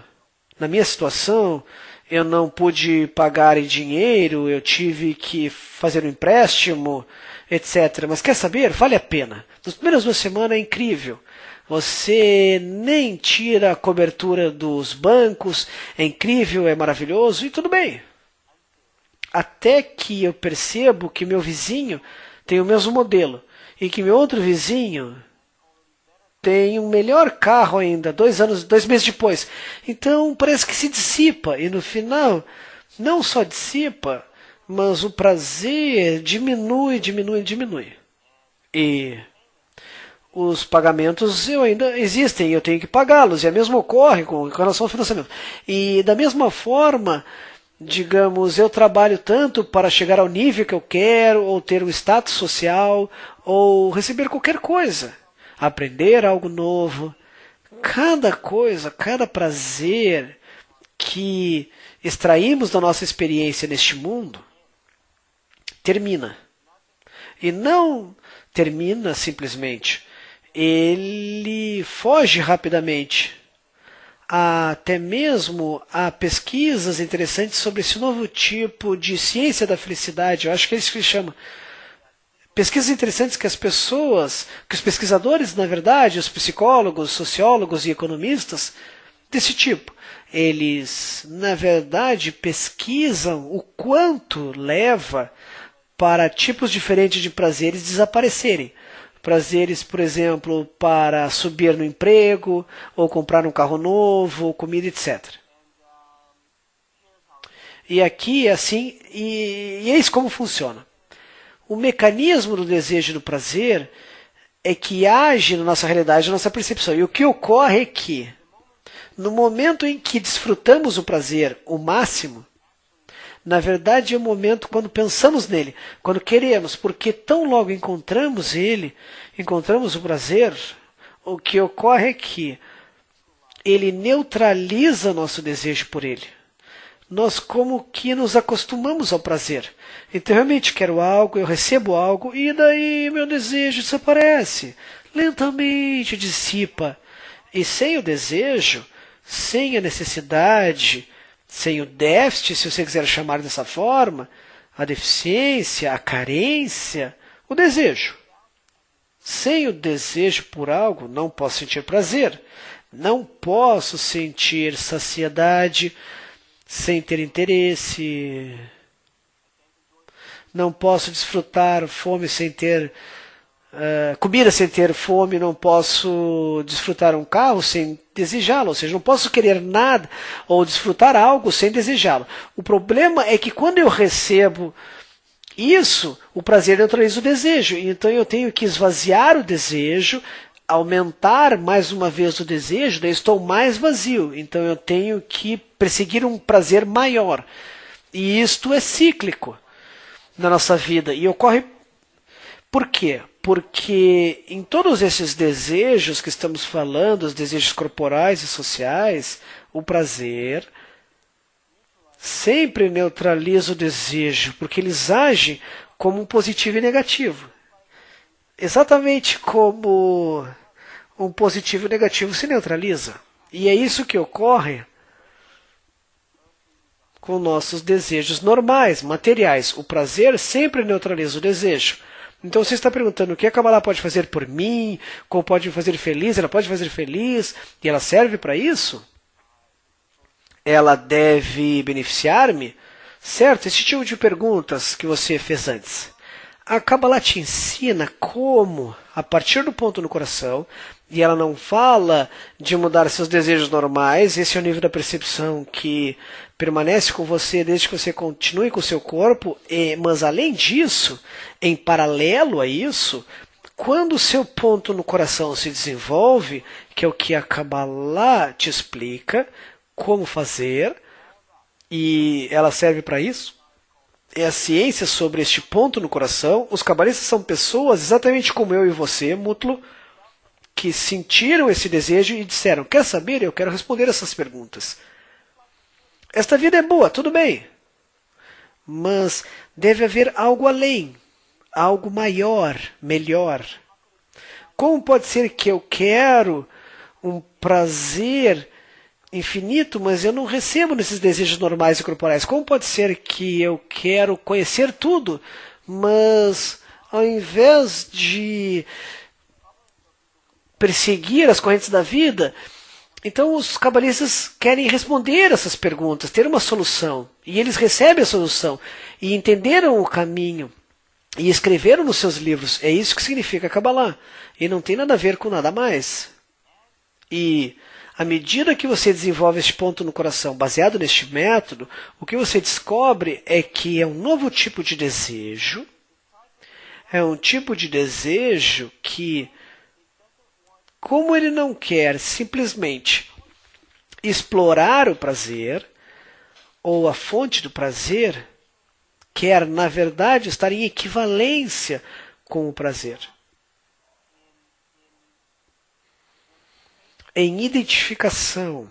na minha situação, eu não pude pagar em dinheiro, eu tive que fazer um empréstimo, etc. Mas quer saber? Vale a pena. Nas primeiras 2 semanas é incrível. Você nem tira a cobertura dos bancos, é incrível, é maravilhoso e tudo bem. Até que eu percebo que meu vizinho tem o mesmo modelo e que meu outro vizinho tem um melhor carro ainda, 2 meses depois. Então parece que se dissipa e no final não só dissipa, mas o prazer diminui. E os pagamentos ainda existem, eu tenho que pagá-los, e a mesma ocorre com relação ao financiamento. E da mesma forma, digamos, eu trabalho tanto para chegar ao nível que eu quero, ou ter um status social, ou receber qualquer coisa, aprender algo novo. Cada coisa, cada prazer que extraímos da nossa experiência neste mundo, termina. E não termina simplesmente. Ele foge rapidamente. Até mesmo há pesquisas interessantes sobre esse novo tipo de ciência da felicidade. Eu acho que é isso que se chama. Pesquisas interessantes que os pesquisadores, na verdade, os psicólogos, sociólogos e economistas desse tipo, eles, na verdade, pesquisam o quanto leva para tipos diferentes de prazeres desaparecerem. Prazeres, por exemplo, para subir no emprego, ou comprar um carro novo, ou comida, etc. E aqui é assim, e eis como funciona. O mecanismo do desejo e do prazer é que age na nossa realidade, na nossa percepção. E o que ocorre é que, no momento em que desfrutamos o prazer o máximo, na verdade é o momento quando pensamos nele, quando queremos, porque tão logo encontramos ele, encontramos o prazer, o que ocorre é que ele neutraliza nosso desejo por ele. Nós como que nos acostumamos ao prazer. Então eu realmente quero algo, eu recebo algo, e daí meu desejo desaparece. Lentamente dissipa. E sem o desejo, sem a necessidade, sem o déficit, se você quiser chamar dessa forma, a deficiência, a carência, o desejo. Sem o desejo por algo, não posso sentir prazer. Não posso sentir saciedade sem ter interesse. Não posso desfrutar fome sem ter comida sem ter fome. Não posso desfrutar um carro sem desejá-lo. Ou seja, não posso querer nada ou desfrutar algo sem desejá-lo. O problema é que quando eu recebo isso, o prazer neutraliza o desejo. Então eu tenho que esvaziar o desejo, aumentar mais uma vez o desejo, daí estou mais vazio. Então eu tenho que perseguir um prazer maior. E isto é cíclico na nossa vida. E ocorre por quê? Porque em todos esses desejos que estamos falando, os desejos corporais e sociais, o prazer sempre neutraliza o desejo, porque eles agem como um positivo e negativo. Exatamente como um positivo e negativo se neutraliza. E é isso que ocorre com nossos desejos normais, materiais. O prazer sempre neutraliza o desejo. Então você está perguntando o que a Kabbalah pode fazer por mim, como pode me fazer feliz, ela pode fazer feliz, e ela serve para isso? Ela deve beneficiar-me? Certo? Esse tipo de perguntas que você fez antes. A Kabbalah te ensina como, a partir do ponto no coração, e ela não fala de mudar seus desejos normais, esse é o nível da percepção que permanece com você desde que você continue com o seu corpo, mas além disso, em paralelo a isso, quando o seu ponto no coração se desenvolve, que é o que a Kabbalah te explica, como fazer, e ela serve para isso, é a ciência sobre este ponto no coração. Os cabalistas são pessoas exatamente como eu e você, Mutlu, que sentiram esse desejo e disseram, quer saber? Eu quero responder essas perguntas. Esta vida é boa, tudo bem, mas deve haver algo além, algo maior, melhor. Como pode ser que eu quero um prazer infinito, mas eu não recebo nesses desejos normais e corporais? Como pode ser que eu quero conhecer tudo, mas ao invés de perseguir as correntes da vida, então os cabalistas querem responder essas perguntas, ter uma solução, e eles recebem a solução, e entenderam o caminho, e escreveram nos seus livros. É isso que significa a Kabbalah, e não tem nada a ver com nada mais. E à medida que você desenvolve este ponto no coração, baseado neste método, o que você descobre é que é um novo tipo de desejo, é um tipo de desejo que, como ele não quer simplesmente explorar o prazer, ou a fonte do prazer, quer, na verdade, estar em equivalência com o prazer. Em identificação,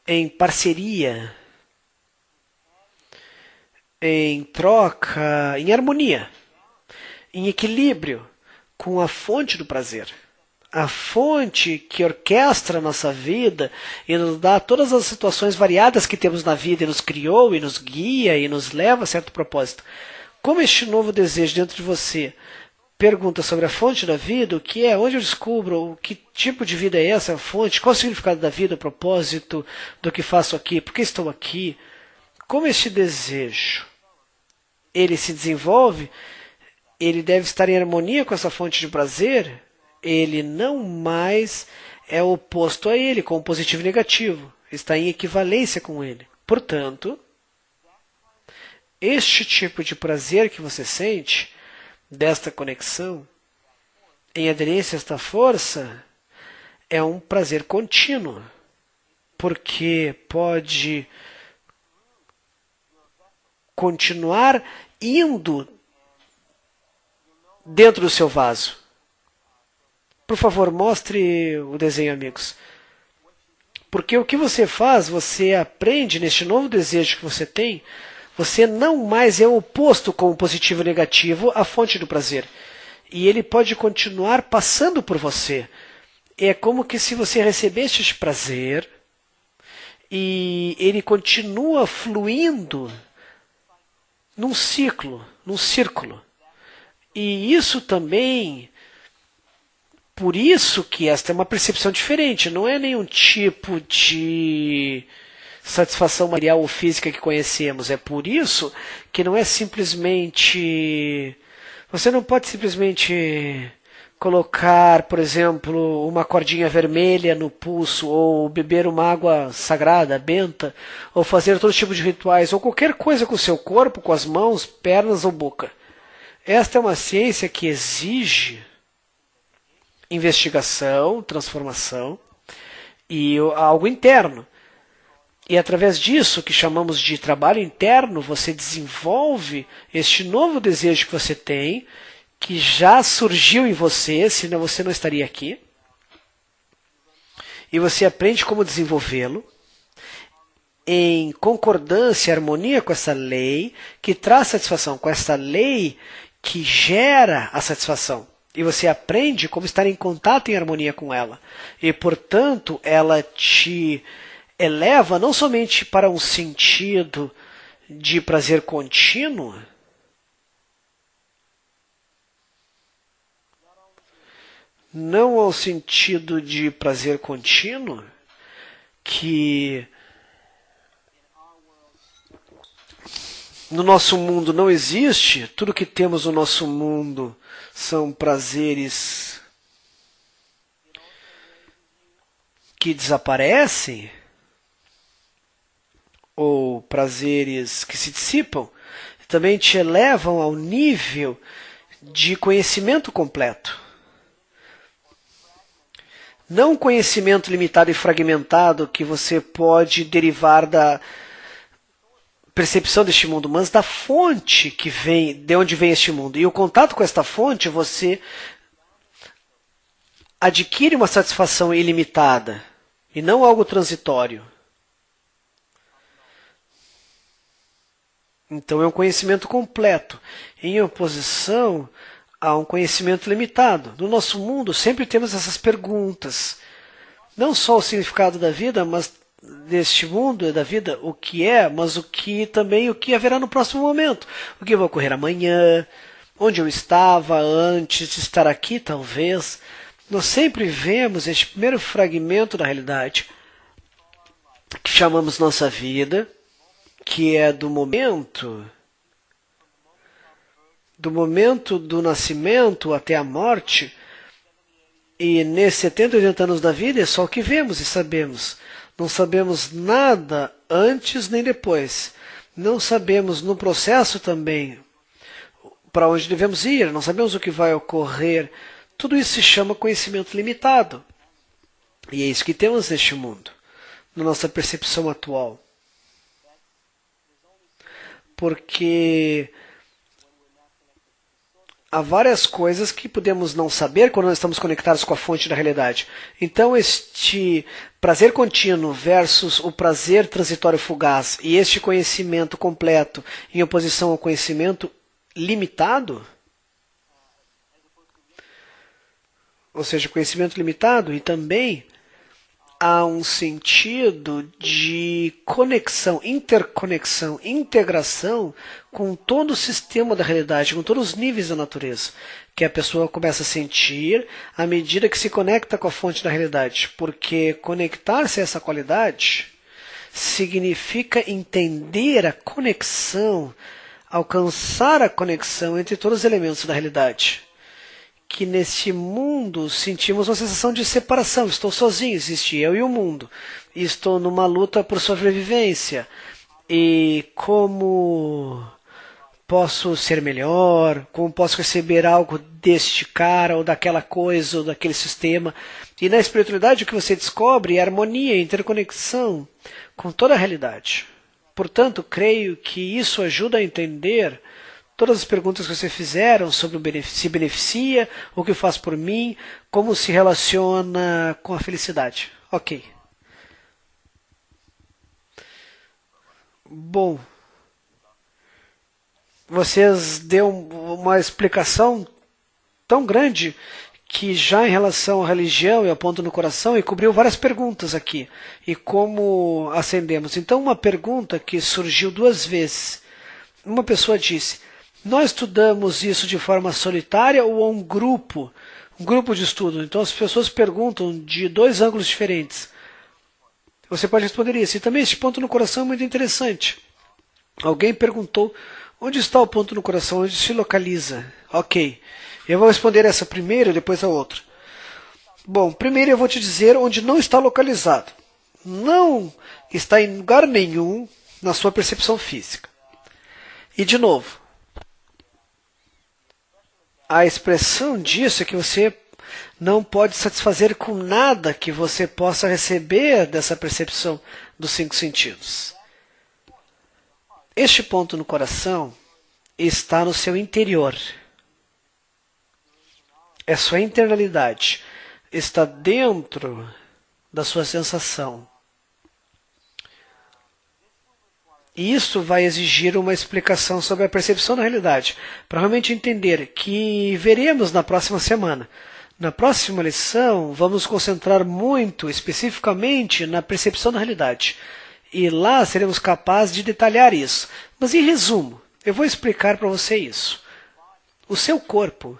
em parceria, em troca, em harmonia, em equilíbrio com a fonte do prazer. A fonte que orquestra a nossa vida e nos dá todas as situações variadas que temos na vida e nos criou e nos guia e nos leva a certo propósito. Como este novo desejo dentro de você pergunta sobre a fonte da vida, o que é, onde eu descubro, o que tipo de vida é essa fonte, qual o significado da vida, o propósito do que faço aqui, por que estou aqui, como este desejo ele se desenvolve, ele deve estar em harmonia com essa fonte de prazer, ele não mais é oposto a ele, como positivo e negativo, está em equivalência com ele. Portanto, este tipo de prazer que você sente, desta conexão, em aderência a esta força, é um prazer contínuo, porque pode continuar indo dentro do seu vaso. Por favor, mostre o desenho, amigos. Porque o que você faz, você aprende neste novo desejo que você tem, você não mais é oposto com o positivo e negativo à fonte do prazer. E ele pode continuar passando por você. É como que se você recebesse este prazer e ele continua fluindo num ciclo, num círculo. E isso também, por isso que esta é uma percepção diferente, não é nenhum tipo de satisfação material ou física que conhecemos. É por isso que não é simplesmente. Você não pode simplesmente colocar, por exemplo, uma cordinha vermelha no pulso, ou beber uma água sagrada, benta, ou fazer todo tipo de rituais, ou qualquer coisa com o seu corpo, com as mãos, pernas ou boca. Esta é uma ciência que exige investigação, transformação e algo interno. E através disso, que chamamos de trabalho interno, você desenvolve este novo desejo que você tem, que já surgiu em você, senão você não estaria aqui. E você aprende como desenvolvê-lo em concordância e harmonia com essa lei que traz satisfação, com essa lei que gera a satisfação. E você aprende como estar em contato e em harmonia com ela. E, portanto, ela te eleva não somente para um sentido de prazer contínuo, não ao sentido de prazer contínuo, que no nosso mundo não existe, tudo que temos no nosso mundo são prazeres que desaparecem, ou prazeres que se dissipam, também te elevam ao nível de conhecimento completo. Não um conhecimento limitado e fragmentado que você pode derivar da percepção deste mundo, mas da fonte que vem, de onde vem este mundo. E o contato com esta fonte, você adquire uma satisfação ilimitada e não algo transitório. Então é um conhecimento completo, em oposição a um conhecimento limitado. No nosso mundo sempre temos essas perguntas. Não só o significado da vida, mas deste mundo, da vida, o que é, mas o que haverá no próximo momento. O que vai ocorrer amanhã, onde eu estava antes de estar aqui, talvez. Nós sempre vemos este primeiro fragmento da realidade, que chamamos nossa vida, que é do momento do nascimento até a morte, e nesses 70, 80 anos da vida é só o que vemos e sabemos. Não sabemos nada antes nem depois. Não sabemos no processo também para onde devemos ir, não sabemos o que vai ocorrer. Tudo isso se chama conhecimento limitado. E é isso que temos neste mundo, na nossa percepção atual. Porque há várias coisas que podemos não saber quando nós estamos conectados com a fonte da realidade. Então, este prazer contínuo versus o prazer transitório fugaz e este conhecimento completo em oposição ao conhecimento limitado, ou seja, conhecimento limitado, e também há um sentido de conexão, interconexão, integração com todo o sistema da realidade, com todos os níveis da natureza, que a pessoa começa a sentir à medida que se conecta com a fonte da realidade. Porque conectar-se a essa qualidade significa entender a conexão, alcançar a conexão entre todos os elementos da realidade. Que neste mundo sentimos uma sensação de separação. Estou sozinho, existe eu e o mundo. E estou numa luta por sobrevivência. E como posso ser melhor? Como posso receber algo deste cara, ou daquela coisa, ou daquele sistema? E na espiritualidade o que você descobre é harmonia, interconexão com toda a realidade. Portanto, creio que isso ajuda a entender todas as perguntas que você fizeram sobre se beneficia, o que faz por mim, como se relaciona com a felicidade. Ok. Bom, vocês deu uma explicação tão grande que já em relação à religião e ao ponto no coração, e cobriu várias perguntas aqui. E como acendemos. Então, uma pergunta que surgiu duas vezes. Uma pessoa disse: nós estudamos isso de forma solitária ou um grupo de estudo? Então as pessoas perguntam de dois ângulos diferentes. Você pode responder isso. E também esse ponto no coração é muito interessante. Alguém perguntou: onde está o ponto no coração? Onde se localiza? Ok. Eu vou responder essa primeiro e depois a outra. Bom, primeiro eu vou te dizer onde não está localizado. Não está em lugar nenhum na sua percepção física. E de novo, a expressão disso é que você não pode satisfazer com nada que você possa receber dessa percepção dos cinco sentidos. Este ponto no coração está no seu interior. É sua internalidade. Está dentro da sua sensação. E isso vai exigir uma explicação sobre a percepção da realidade, para realmente entender, que veremos na próxima semana. Na próxima lição, vamos nos concentrar muito especificamente na percepção da realidade. E lá seremos capazes de detalhar isso. Mas em resumo, eu vou explicar para você isso. O seu corpo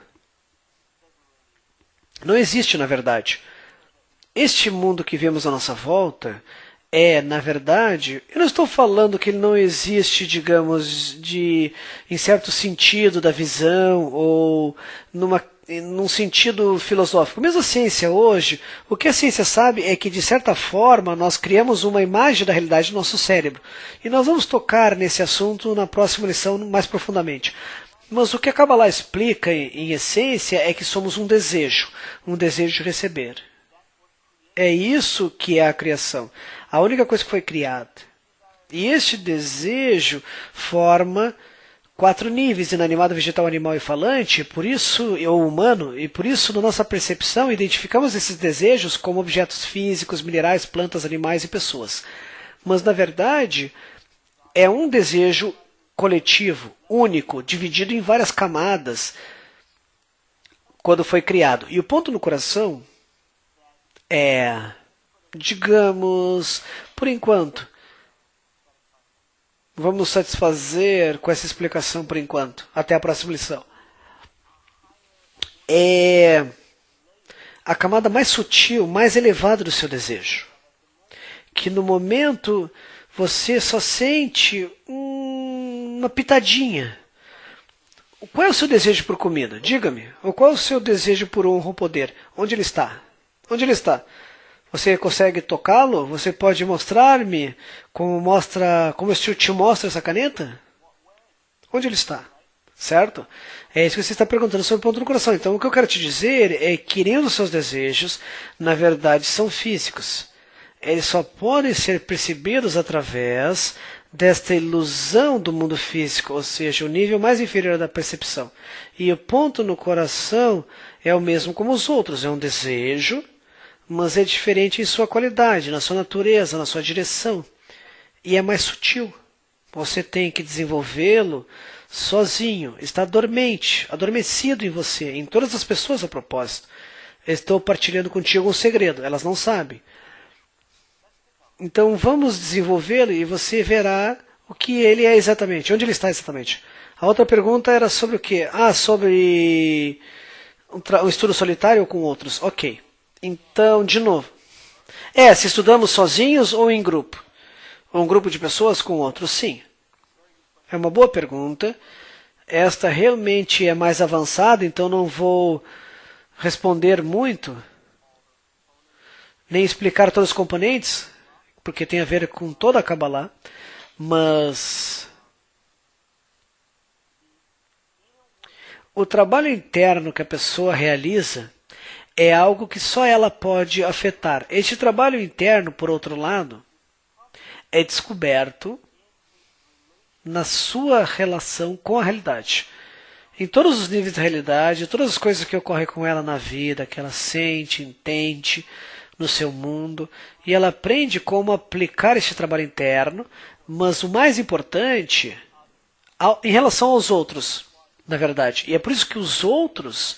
não existe na verdade. Este mundo que vemos à nossa volta na verdade, eu não estou falando que ele não existe, digamos, em certo sentido da visão ou num sentido filosófico. Mesmo a ciência hoje, o que a ciência sabe é que, de certa forma, nós criamos uma imagem da realidade no nosso cérebro. E nós vamos tocar nesse assunto na próxima lição mais profundamente. Mas o que a Kabbalah explica, em essência, é que somos um desejo de receber. É isso que é a criação. A única coisa que foi criada. E este desejo forma 4 níveis: inanimado, vegetal, animal e falante, por isso, ou humano, e por isso, na nossa percepção, identificamos esses desejos como objetos físicos, minerais, plantas, animais e pessoas. Mas, na verdade, é um desejo coletivo, único, dividido em várias camadas, quando foi criado. E o ponto no coração digamos, por enquanto, vamos satisfazer com essa explicação por enquanto. Até a próxima lição. É a camada mais sutil, mais elevada do seu desejo. Que no momento você só sente uma pitadinha. Qual é o seu desejo por comida? Diga-me. Ou qual é o seu desejo por honra ou poder? Onde ele está? Onde ele está? Você consegue tocá-lo? Você pode mostrar-me como eu te mostro essa caneta? Onde ele está? Certo? É isso que você está perguntando sobre o ponto no coração. Então, o que eu quero te dizer é que nenhum dos seus desejos, na verdade, são físicos. Eles só podem ser percebidos através desta ilusão do mundo físico, ou seja, o nível mais inferior da percepção. E o ponto no coração é o mesmo como os outros. É um desejo, mas é diferente em sua qualidade, na sua natureza, na sua direção. E é mais sutil. Você tem que desenvolvê-lo sozinho. Está dormente, adormecido em você, em todas as pessoas a propósito. Estou partilhando contigo um segredo, elas não sabem. Então vamos desenvolvê-lo e você verá o que ele é exatamente, onde ele está exatamente. A outra pergunta era sobre o quê? Sobre um estudo solitário ou com outros. Ok. Então, de novo. Se estudamos sozinhos ou em grupo? Ou um grupo de pessoas com outros? Sim. É uma boa pergunta. Esta realmente é mais avançada, então não vou responder muito, nem explicar todos os componentes, porque tem a ver com toda a Kabbalah, mas o trabalho interno que a pessoa realiza é algo que só ela pode afetar. Este trabalho interno, por outro lado, é descoberto na sua relação com a realidade. Em todos os níveis da realidade, todas as coisas que ocorrem com ela na vida, que ela sente, entende no seu mundo, e ela aprende como aplicar este trabalho interno, mas o mais importante, em relação aos outros, na verdade. E é por isso que os outros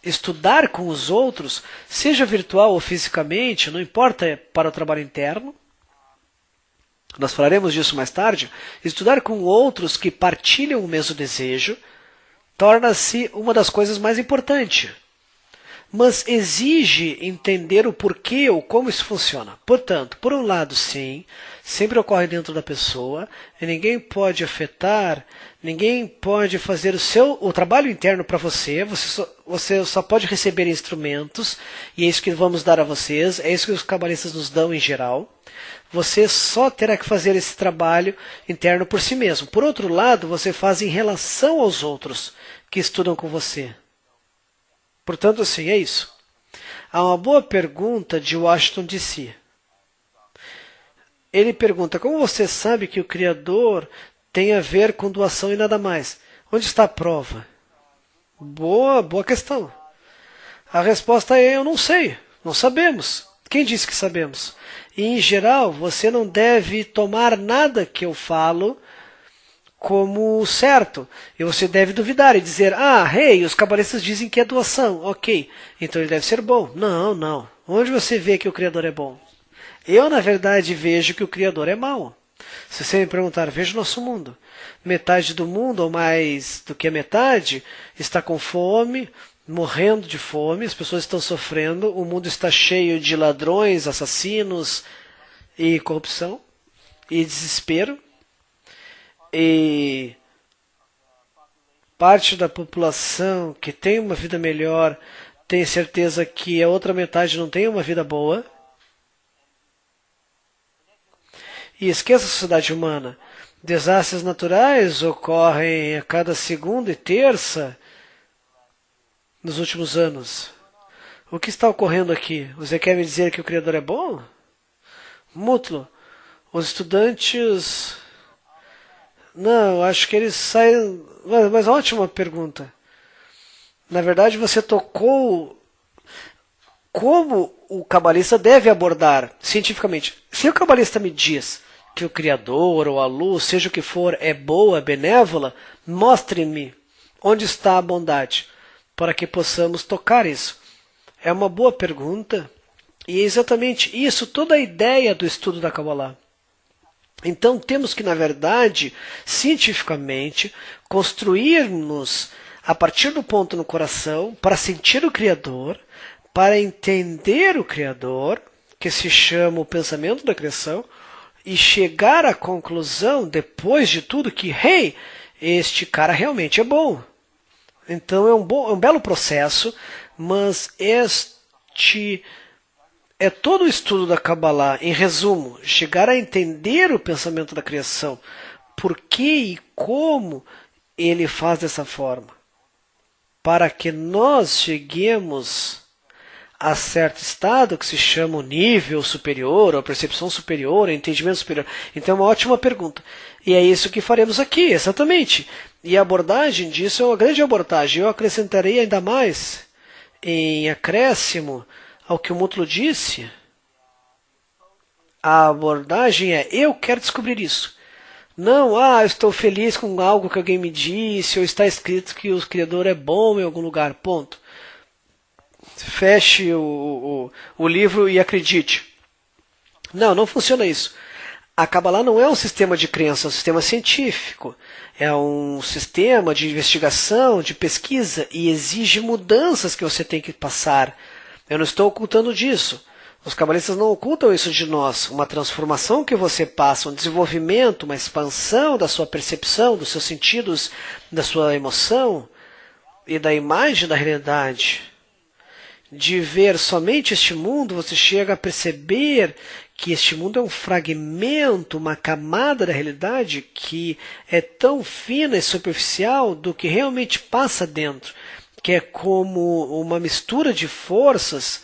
estudar com os outros, seja virtual ou fisicamente, não importa, para o trabalho interno. Nós falaremos disso mais tarde. Estudar com outros que partilham o mesmo desejo torna-se uma das coisas mais importantes. Mas exige entender o porquê ou como isso funciona. Portanto, por um lado, sim, sempre ocorre dentro da pessoa, e ninguém pode afetar, ninguém pode fazer o trabalho interno para você, você só pode receber instrumentos, e é isso que vamos dar a vocês, é isso que os cabalistas nos dão em geral. Você só terá que fazer esse trabalho interno por si mesmo. Por outro lado, você faz em relação aos outros que estudam com você. Portanto, assim, é isso. Há uma boa pergunta de Washington, D.C. Ele pergunta, como você sabe que o Criador tem a ver com doação e nada mais? Onde está a prova? Boa questão. A resposta é, eu não sei, não sabemos. Quem disse que sabemos? E, em geral, você não deve tomar nada que eu falo como certo. E você deve duvidar e dizer, os cabalistas dizem que é doação. Ok, então ele deve ser bom. Não. Onde você vê que o Criador é bom? Eu, na verdade, vejo que o Criador é mau. Se você me perguntar, veja o nosso mundo. Metade do mundo, ou mais do que a metade, está com fome, morrendo de fome, as pessoas estão sofrendo, o mundo está cheio de ladrões, assassinos e corrupção e desespero. E parte da população que tem uma vida melhor tem certeza que a outra metade não tem uma vida boa. E esqueça a sociedade humana. Desastres naturais ocorrem a cada segunda e terça nos últimos anos. O que está ocorrendo aqui? Você quer me dizer que o Criador é bom? Mútuo. Os estudantes... Não, acho que eles saem... Mas ótima pergunta. Na verdade, você tocou como o cabalista deve abordar cientificamente. Se o cabalista me diz que o Criador ou a luz, seja o que for, é boa, benévola, mostre-me onde está a bondade, para que possamos tocar isso. É uma boa pergunta, e é exatamente isso, toda a ideia do estudo da Kabbalah. Então temos que, na verdade, cientificamente, construir-nos a partir do ponto no coração para sentir o Criador, para entender o Criador, que se chama o pensamento da criação, e chegar à conclusão, depois de tudo, que, este cara realmente é bom. Então é um belo processo, mas este é todo o estudo da Kabbalah, em resumo, chegar a entender o pensamento da criação, por que e como ele faz dessa forma, para que nós cheguemos a certo estado que se chama o nível superior, ou a percepção superior, o entendimento superior. Então é uma ótima pergunta. E é isso que faremos aqui, exatamente. E a abordagem disso é uma grande abordagem. Eu acrescentarei ainda mais, em acréscimo ao que o Mútuo disse, a abordagem é, eu quero descobrir isso. Não, eu estou feliz com algo que alguém me disse, ou está escrito que o Criador é bom em algum lugar, ponto. Feche o livro e acredite. Não funciona isso. A Kabbalah não é um sistema de crença, é um sistema científico. É um sistema de investigação, de pesquisa, e exige mudanças que você tem que passar. Eu não estou ocultando disso. Os cabalistas não ocultam isso de nós. Uma transformação que você passa, um desenvolvimento, uma expansão da sua percepção, dos seus sentidos, da sua emoção e da imagem da realidade. De ver somente este mundo, você chega a perceber que este mundo é um fragmento, uma camada da realidade que é tão fina e superficial do que realmente passa dentro, que é como uma mistura de forças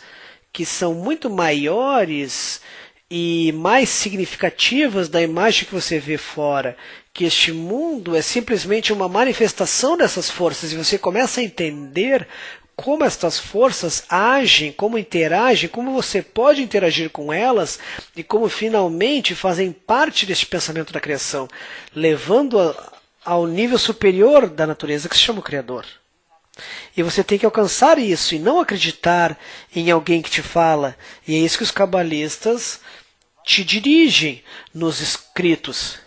que são muito maiores e mais significativas da imagem que você vê fora, que este mundo é simplesmente uma manifestação dessas forças, e você começa a entender como estas forças agem, como interagem, como você pode interagir com elas e como finalmente fazem parte deste pensamento da criação, levando ao nível superior da natureza que se chama o Criador. E você tem que alcançar isso e não acreditar em alguém que te fala. E é isso que os cabalistas te dirigem nos escritos.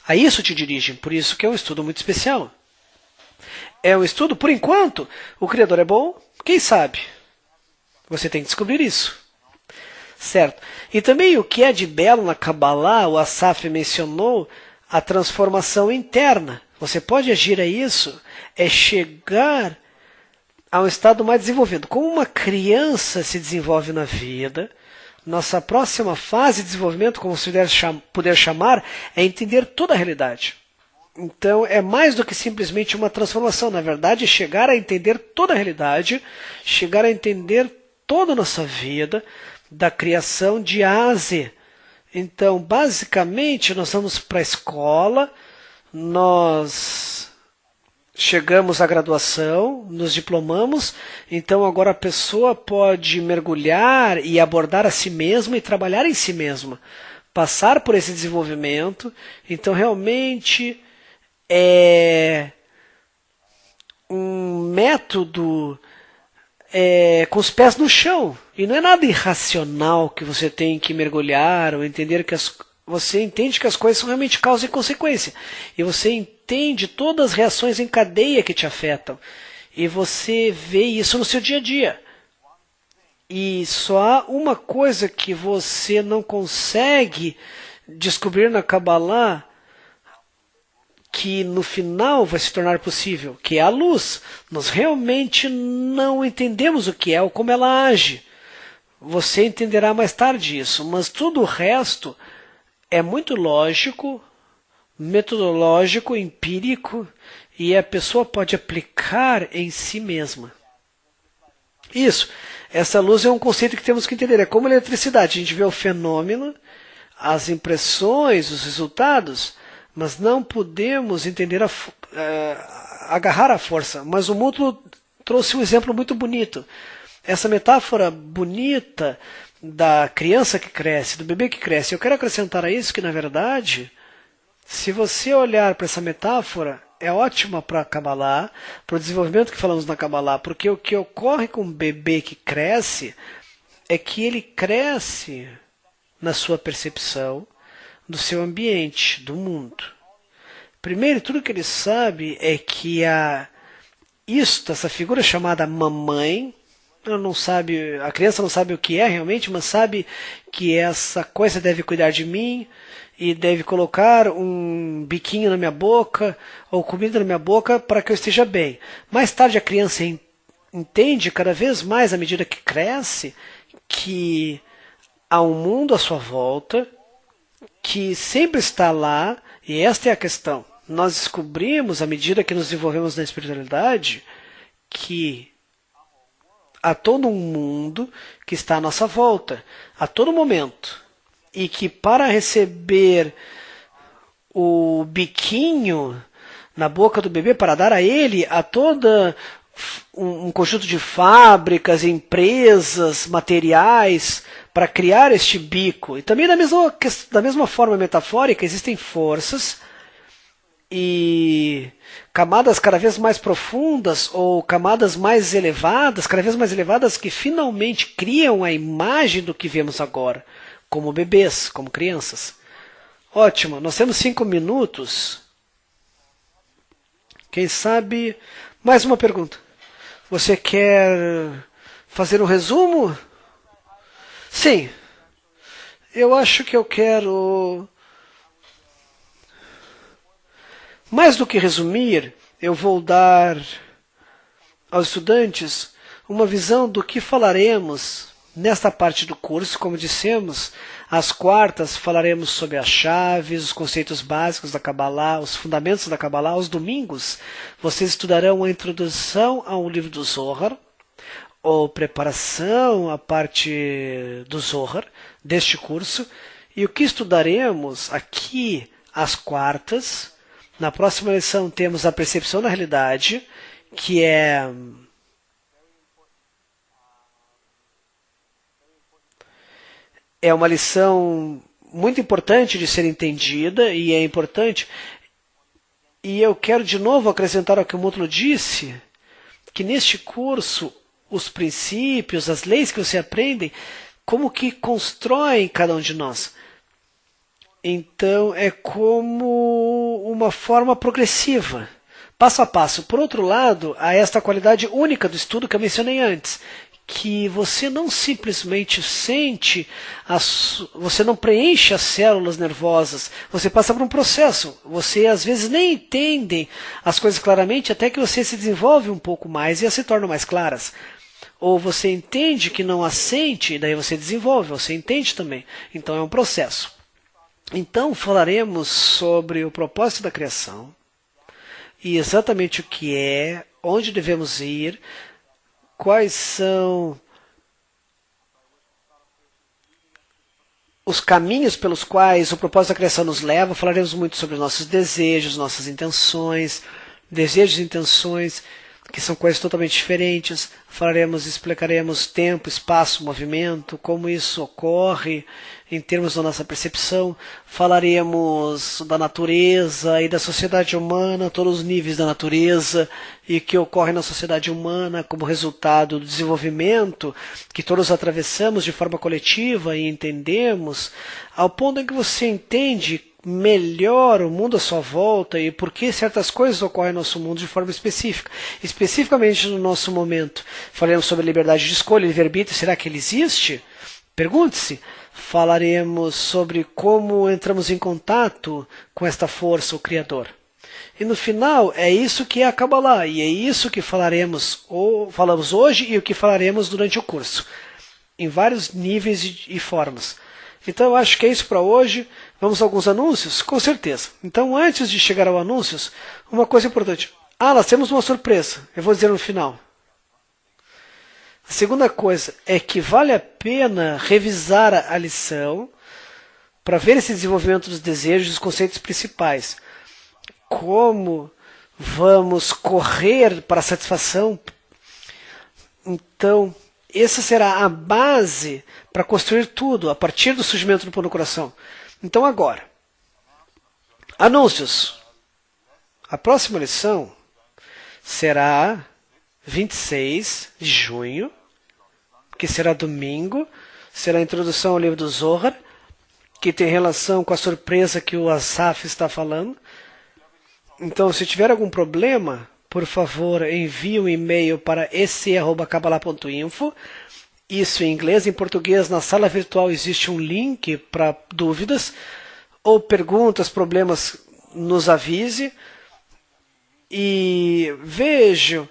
A isso te dirigem, por isso que é um estudo muito especial. É um estudo, por enquanto, o Criador é bom, quem sabe? Você tem que descobrir isso. Certo. E também o que é de belo na Kabbalah, o Asaf mencionou, a transformação interna. Você pode agir a isso, é chegar a um estado mais desenvolvido. Como uma criança se desenvolve na vida, nossa próxima fase de desenvolvimento, como se puder chamar, é entender toda a realidade. Então, é mais do que simplesmente uma transformação. Na verdade, é chegar a entender toda a realidade, chegar a entender toda a nossa vida, da criação de A a Z. Então, basicamente, nós vamos para a escola, nós chegamos à graduação, nos diplomamos, então agora a pessoa pode mergulhar e abordar a si mesma e trabalhar em si mesma, passar por esse desenvolvimento. Então, realmente é um método com os pés no chão. E não é nada irracional que você tem que mergulhar ou entender que você entende que as coisas são realmente causa e consequência. E você entende todas as reações em cadeia que te afetam. E você vê isso no seu dia a dia. E só há uma coisa que você não consegue descobrir na Kabbalah, que no final vai se tornar possível, que é a luz. Nós realmente não entendemos o que é ou como ela age. Você entenderá mais tarde isso, mas tudo o resto é muito lógico, metodológico, empírico, e a pessoa pode aplicar em si mesma. Isso. Essa luz é um conceito que temos que entender. É como a eletricidade. A gente vê o fenômeno, as impressões, os resultados, mas não podemos entender agarrar a força. Mas o Mútuo trouxe um exemplo muito bonito. Essa metáfora bonita da criança que cresce, do bebê que cresce. Eu quero acrescentar a isso que, na verdade, se você olhar para essa metáfora, é ótima para a Kabbalah, para o desenvolvimento que falamos na Kabbalah, porque o que ocorre com um bebê que cresce é que ele cresce na sua percepção do seu ambiente, do mundo. Primeiro, tudo que ele sabe é que essa figura chamada mamãe, ela não sabe, a criança não sabe o que é realmente, mas sabe que essa coisa deve cuidar de mim e deve colocar um biquinho na minha boca ou comida na minha boca para que eu esteja bem. Mais tarde a criança entende cada vez mais, à medida que cresce, que há um mundo à sua volta que sempre está lá, e esta é a questão. Nós descobrimos, à medida que nos desenvolvemos na espiritualidade, que há todo um mundo que está à nossa volta, a todo momento. E que para receber o biquinho na boca do bebê, para dar a ele, a toda um conjunto de fábricas, empresas, materiais, para criar este bico. E também da mesma forma metafórica, existem forças e camadas cada vez mais profundas ou camadas mais elevadas, cada vez mais elevadas, que finalmente criam a imagem do que vemos agora, como bebês, como crianças. Ótimo, nós temos 5 minutos. Quem sabe, mais uma pergunta. Você quer fazer um resumo? Sim. Eu acho que eu quero... Mais do que resumir, eu vou dar aos estudantes uma visão do que falaremos nesta parte do curso. Como dissemos, às quartas falaremos sobre as chaves, os conceitos básicos da Kabbalah, os fundamentos da Kabbalah. Aos domingos, vocês estudarão a introdução ao livro do Zohar, ou preparação à parte do Zohar deste curso. E o que estudaremos aqui às quartas. Na próxima lição temos a percepção da realidade, que é uma lição muito importante de ser entendida, e é importante. E eu quero de novo acrescentar ao que o Mútuo disse, que neste curso os princípios, as leis que você aprende, como que constroem cada um de nós. Então é como uma forma progressiva, passo a passo. Por outro lado, há esta qualidade única do estudo que eu mencionei antes, que você não simplesmente sente, você não preenche as células nervosas, você passa por um processo. Você às vezes nem entende as coisas claramente até que você se desenvolve um pouco mais e elas se tornam mais claras. Ou você entende que não as sente, e daí você desenvolve, você entende também. Então é um processo. Então falaremos sobre o propósito da criação e exatamente o que é, onde devemos ir, quais são os caminhos pelos quais o propósito da criação nos leva. Falaremos muito sobre nossos desejos, nossas intenções, desejos e intenções, que são coisas totalmente diferentes. Falaremos, explicaremos tempo, espaço, movimento, como isso ocorre em termos da nossa percepção. Falaremos da natureza e da sociedade humana, todos os níveis da natureza e o que ocorre na sociedade humana como resultado do desenvolvimento que todos atravessamos de forma coletiva e entendemos, ao ponto em que você entende melhor o mundo à sua volta e por que certas coisas ocorrem no nosso mundo de forma específica. Especificamente no nosso momento, falaremos sobre liberdade de escolha, livre-arbítrio. Será que ele existe? Pergunte-se. Falaremos sobre como entramos em contato com esta força, o Criador. E no final, é isso que é a Kabbalah, e é isso que falamos hoje e o que falaremos durante o curso, em vários níveis e formas. Então eu acho que é isso para hoje. Vamos a alguns anúncios? Com certeza. Então antes de chegar aos anúncios, uma coisa importante. Nós temos uma surpresa. Eu vou dizer no final. A segunda coisa é que vale a pena revisar a lição para ver esse desenvolvimento dos desejos e dos conceitos principais. Como vamos correr para a satisfação. Então, essa será a base para construir tudo a partir do surgimento do pão no coração. Então agora, anúncios. A próxima lição será 26 de junho, que será domingo. Será a introdução ao livro do Zohar, que tem relação com a surpresa que o Asaf está falando. Então, se tiver algum problema, por favor, envie um e-mail para ec@kabbalah.info. Isso em inglês. Em português, na sala virtual existe um link para dúvidas ou perguntas, problemas, nos avise. E vejo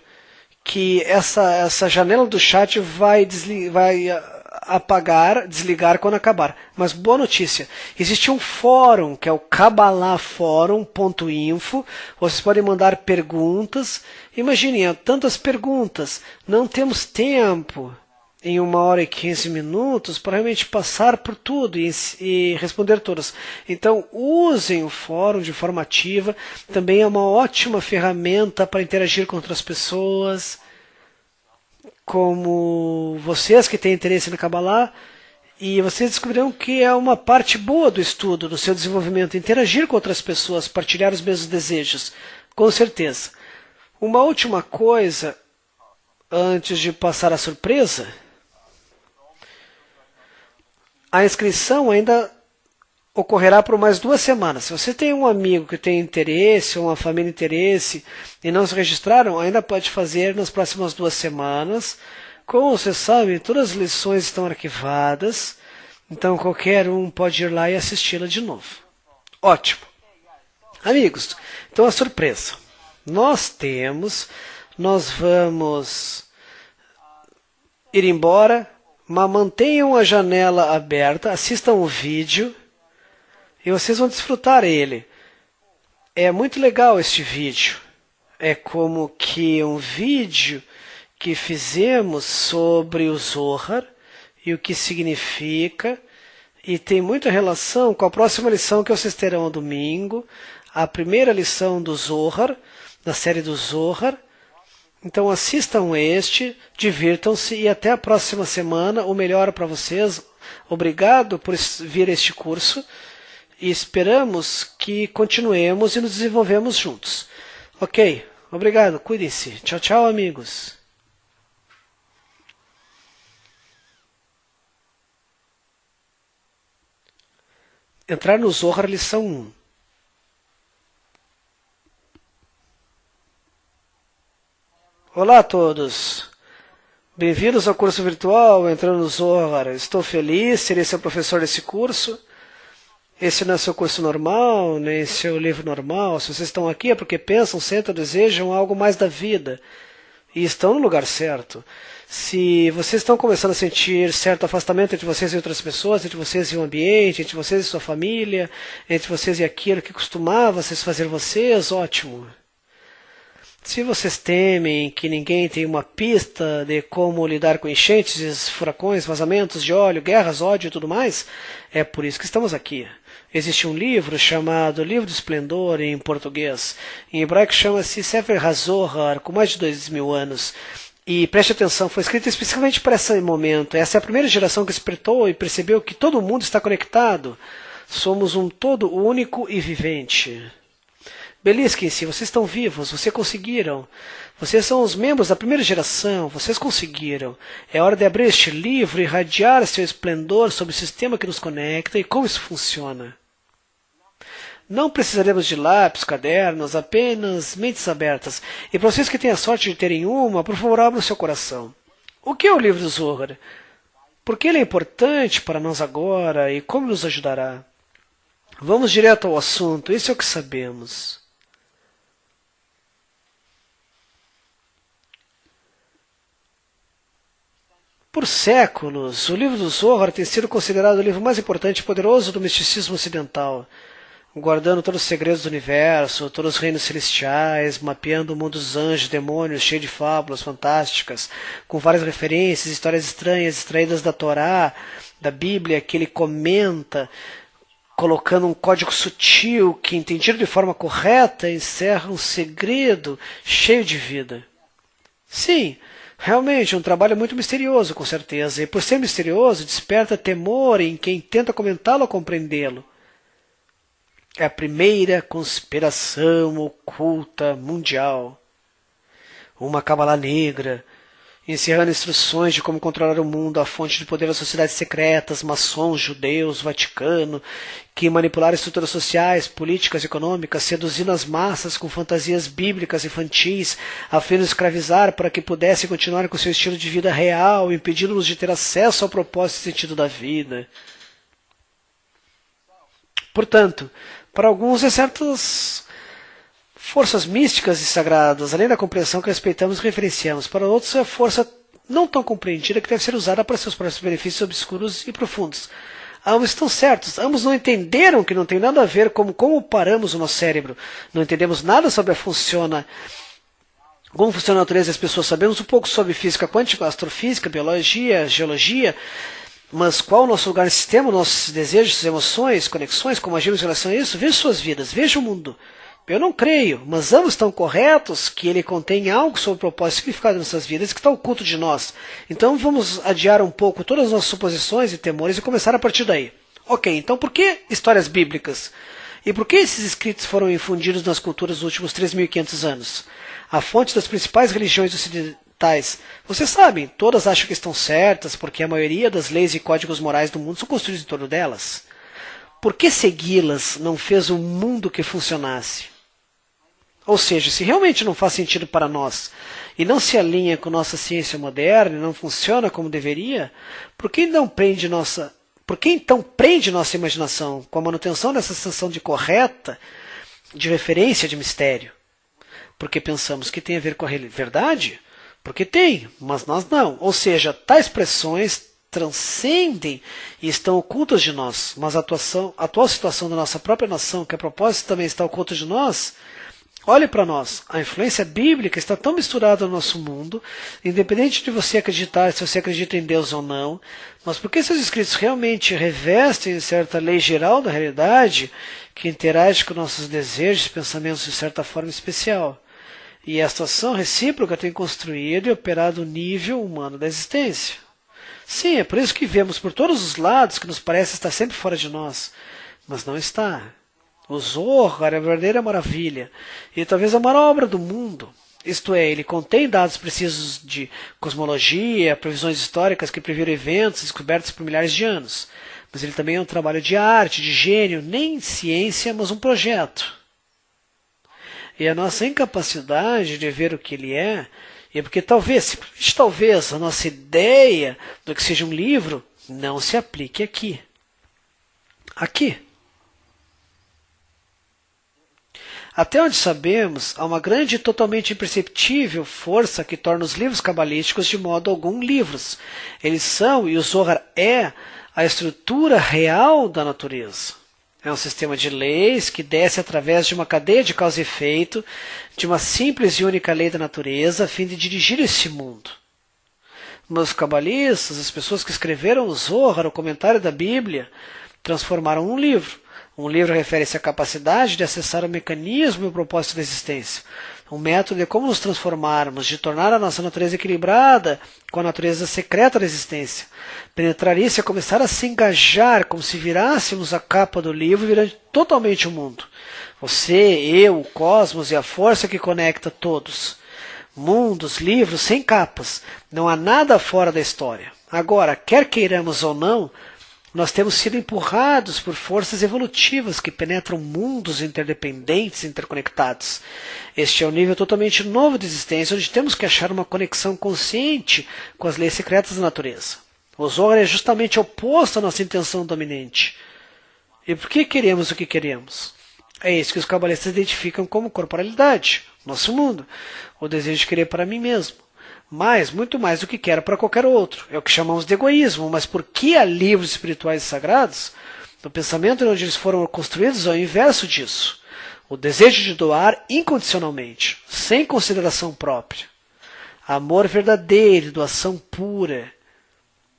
que essa janela do chat vai desligar quando acabar. Mas boa notícia, existe um fórum, que é o kabbalahforum.info. Vocês podem mandar perguntas. Imaginem, tantas perguntas, não temos tempo em 1h15 para realmente passar por tudo e responder todas. Então usem o fórum de forma ativa. Também é uma ótima ferramenta para interagir com outras pessoas, como vocês que têm interesse na Kabbalah, e vocês descobrirão que é uma parte boa do estudo, do seu desenvolvimento, interagir com outras pessoas, partilhar os mesmos desejos, com certeza. Uma última coisa, antes de passar a surpresa, a inscrição ainda ocorrerá por mais 2 semanas. Se você tem um amigo que tem interesse, ou uma família interesse, e não se registraram, ainda pode fazer nas próximas 2 semanas. Como você sabe, todas as lições estão arquivadas, então qualquer um pode ir lá e assisti-la de novo. Ótimo. Amigos, então a surpresa. Nós vamos ir embora, mas mantenham a janela aberta, assistam o vídeo e vocês vão desfrutar ele. É muito legal este vídeo. É como que um vídeo que fizemos sobre o Zohar e o que significa, e tem muita relação com a próxima lição que vocês terão no domingo, a primeira lição do Zohar, da série do Zohar. Então assistam divirtam-se e até a próxima semana. O melhor para vocês. Obrigado por vir a este curso e esperamos que continuemos e nos desenvolvemos juntos. Ok? Obrigado, cuidem-se. Tchau, tchau, amigos. Entrar no Zohar, lição 1. Olá a todos. Bem-vindos ao curso virtual Entrando no Zohar. Estou feliz, serei seu professor desse curso. Esse não é seu curso normal, nem seu livro normal. Se vocês estão aqui é porque pensam, sentam, desejam algo mais da vida. E estão no lugar certo. Se vocês estão começando a sentir certo afastamento entre vocês e outras pessoas, entre vocês e o ambiente, entre vocês e sua família, entre vocês e aquilo que costumava satisfazer vocês, ótimo. Se vocês temem que ninguém tenha uma pista de como lidar com enchentes, furacões, vazamentos de óleo, guerras, ódio e tudo mais, é por isso que estamos aqui. Existe um livro chamado Livro do Esplendor em português. Em hebraico chama-se Sefer HaZohar, com mais de 2000 anos. E preste atenção, foi escrito especificamente para esse momento. Essa é a primeira geração que despertou e percebeu que todo mundo está conectado. Somos um todo único e vivente. Belisquem-se, vocês estão vivos, vocês conseguiram. Vocês são os membros da primeira geração, vocês conseguiram. É hora de abrir este livro e irradiar seu esplendor sobre o sistema que nos conecta e como isso funciona. Não precisaremos de lápis, cadernos, apenas mentes abertas. E para vocês que têm a sorte de terem uma, por favor, abram seu coração. O que é o livro do Zohar? Por que ele é importante para nós agora e como nos ajudará? Vamos direto ao assunto, isso é o que sabemos. Por séculos, o livro do Zohar tem sido considerado o livro mais importante e poderoso do misticismo ocidental, guardando todos os segredos do universo, todos os reinos celestiais, mapeando o mundo dos anjos, demônios, cheio de fábulas fantásticas, com várias referências, histórias estranhas extraídas da Torá, da Bíblia, que ele comenta, colocando um código sutil que, entendido de forma correta, encerra um segredo cheio de vida. Sim, realmente, um trabalho muito misterioso, com certeza, e por ser misterioso, desperta temor em quem tenta comentá-lo ou compreendê-lo. É a primeira conspiração oculta mundial. Uma cabala negra, encerrando instruções de como controlar o mundo, a fonte de poder das sociedades secretas, maçons, judeus, Vaticano, que manipularam estruturas sociais, políticas, econômicas, seduzindo as massas com fantasias bíblicas infantis, a fim de escravizar para que pudessem continuar com seu estilo de vida real, impedindo-nos de ter acesso ao propósito e sentido da vida. Portanto, para alguns, certas forças místicas e sagradas, além da compreensão que respeitamos e referenciamos. Para outros, é força não tão compreendida que deve ser usada para seus próprios benefícios obscuros e profundos. Ambos estão certos, ambos não entenderam que não tem nada a ver com como paramos o nosso cérebro. Não entendemos nada sobre como funciona a natureza das pessoas. Sabemos um pouco sobre física quântica, astrofísica, biologia, geologia, mas qual o nosso lugar no sistema, nossos desejos, emoções, conexões, como agimos em relação a isso? Veja suas vidas, veja o mundo. Eu não creio, mas ambos estão corretos que ele contém algo sobre o propósito e significado de nossas vidas que está oculto de nós. Então vamos adiar um pouco todas as nossas suposições e temores e começar a partir daí. Ok, então por que histórias bíblicas? E por que esses escritos foram infundidos nas culturas dos últimos 3.500 anos? A fonte das principais religiões ocidentais. Vocês sabem, todas acham que estão certas porque a maioria das leis e códigos morais do mundo são construídos em torno delas. Por que segui-las não fez um mundo que funcionasse? Ou seja, se realmente não faz sentido para nós e não se alinha com nossa ciência moderna e não funciona como deveria, por que então prende nossa imaginação com a manutenção dessa sensação de correta, de referência de mistério? Porque pensamos que tem a ver com a verdade? Porque tem, mas nós não. Ou seja, tais pressões transcendem e estão ocultas de nós, mas a atual situação da nossa própria nação, que a propósito também está oculta de nós. Olhe para nós, a influência bíblica está tão misturada no nosso mundo, independente de você acreditar, se você acredita em Deus ou não, mas porque seus escritos realmente revestem certa lei geral da realidade, que interage com nossos desejos e pensamentos de certa forma especial. E esta ação recíproca tem construído e operado o nível humano da existência. Sim, é por isso que vemos por todos os lados que nos parece estar sempre fora de nós, mas não está. O Zohar é a verdadeira maravilha, e talvez a maior obra do mundo. Isto é, ele contém dados precisos de cosmologia, previsões históricas que previram eventos descobertos por milhares de anos. Mas ele também é um trabalho de arte, de gênio, nem ciência, mas um projeto. E a nossa incapacidade de ver o que ele é porque talvez, a nossa ideia do que seja um livro não se aplique aqui. Aqui. Até onde sabemos, há uma grande e totalmente imperceptível força que torna os livros cabalísticos de modo algum livros. Eles são, e o Zohar é, a estrutura real da natureza. É um sistema de leis que desce através de uma cadeia de causa e efeito, de uma simples e única lei da natureza, a fim de dirigir esse mundo. Mas os cabalistas, as pessoas que escreveram o Zohar, o comentário da Bíblia, transformaram um livro. Um livro refere-se à capacidade de acessar o mecanismo e o propósito da existência. Um método de como nos transformarmos, de tornar a nossa natureza equilibrada com a natureza secreta da existência. Penetrar isso é começar a se engajar, como se virássemos a capa do livro, virando totalmente o mundo. Você, eu, o cosmos e a força que conecta todos. Mundos, livros, sem capas. Não há nada fora da história. Agora, quer queiramos ou não, nós temos sido empurrados por forças evolutivas que penetram mundos interdependentes, interconectados. Este é um nível totalmente novo de existência, onde temos que achar uma conexão consciente com as leis secretas da natureza. O Zohar é justamente oposto à nossa intenção dominante. E por que queremos o que queremos? É isso que os cabalistas identificam como corporalidade, nosso mundo, o desejo de querer para mim mesmo. Mas, muito mais do que quero para qualquer outro. É o que chamamos de egoísmo, mas por que há livros espirituais e sagrados? No pensamento onde eles foram construídos é o inverso disso. O desejo de doar incondicionalmente, sem consideração própria. Amor verdadeiro, doação pura.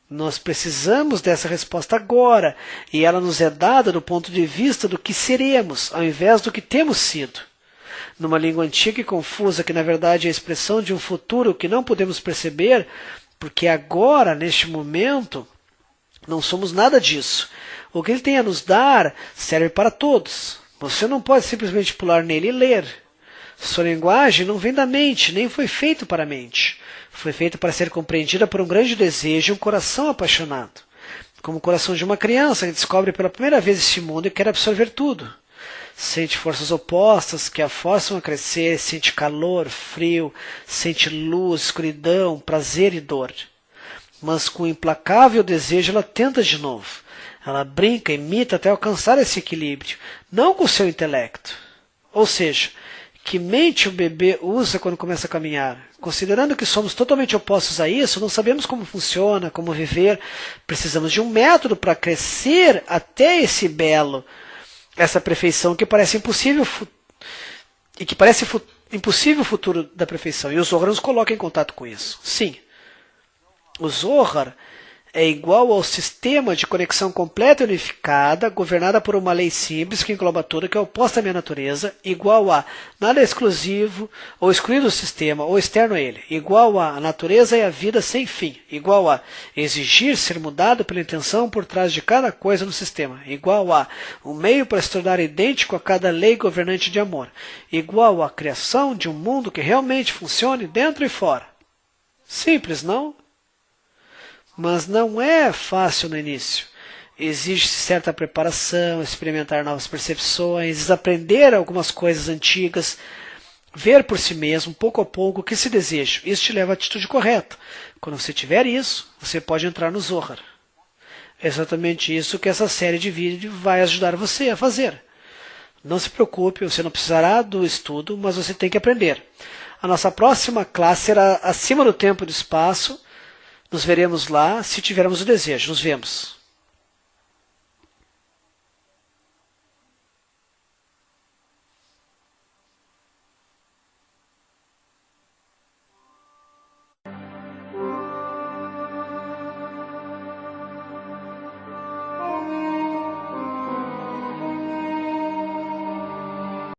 Nós precisamos dessa resposta agora, e ela nos é dada do ponto de vista do que seremos, ao invés do que temos sido. Numa língua antiga e confusa, que na verdade é a expressão de um futuro que não podemos perceber, porque agora, neste momento, não somos nada disso. O que ele tem a nos dar serve para todos. Você não pode simplesmente pular nele e ler. Sua linguagem não vem da mente, nem foi feito para a mente. Foi feito para ser compreendida por um grande desejo e um coração apaixonado. Como o coração de uma criança que descobre pela primeira vez este mundo e quer absorver tudo. Sente forças opostas que a forçam a crescer, sente calor, frio, sente luz, escuridão, prazer e dor. Mas com implacável desejo ela tenta de novo. Ela brinca, imita até alcançar esse equilíbrio, não com o seu intelecto. Ou seja, que mente o bebê usa quando começa a caminhar? Considerando que somos totalmente opostos a isso, não sabemos como funciona, como viver, precisamos de um método para crescer até esse belo, essa perfeição que parece impossível e que parece impossível o futuro da perfeição. E o Zohar nos coloca em contato com isso. Sim, o Zohar é igual ao sistema de conexão completa e unificada, governada por uma lei simples que engloba tudo, que é oposta à minha natureza, igual a nada exclusivo ou excluído do sistema ou externo a ele, igual a natureza e a vida sem fim, igual a exigir ser mudado pela intenção por trás de cada coisa no sistema, igual a um meio para se tornar idêntico a cada lei governante de amor, igual à criação de um mundo que realmente funcione dentro e fora. Simples, não? Mas não é fácil no início. Exige certa preparação, experimentar novas percepções, desaprender algumas coisas antigas, ver por si mesmo, pouco a pouco, o que se deseja. Isso te leva à atitude correta. Quando você tiver isso, você pode entrar no Zohar. É exatamente isso que essa série de vídeos vai ajudar você a fazer. Não se preocupe, você não precisará do estudo, mas você tem que aprender. A nossa próxima classe será acima do tempo e do espaço. Nos veremos lá, se tivermos o desejo. Nos vemos.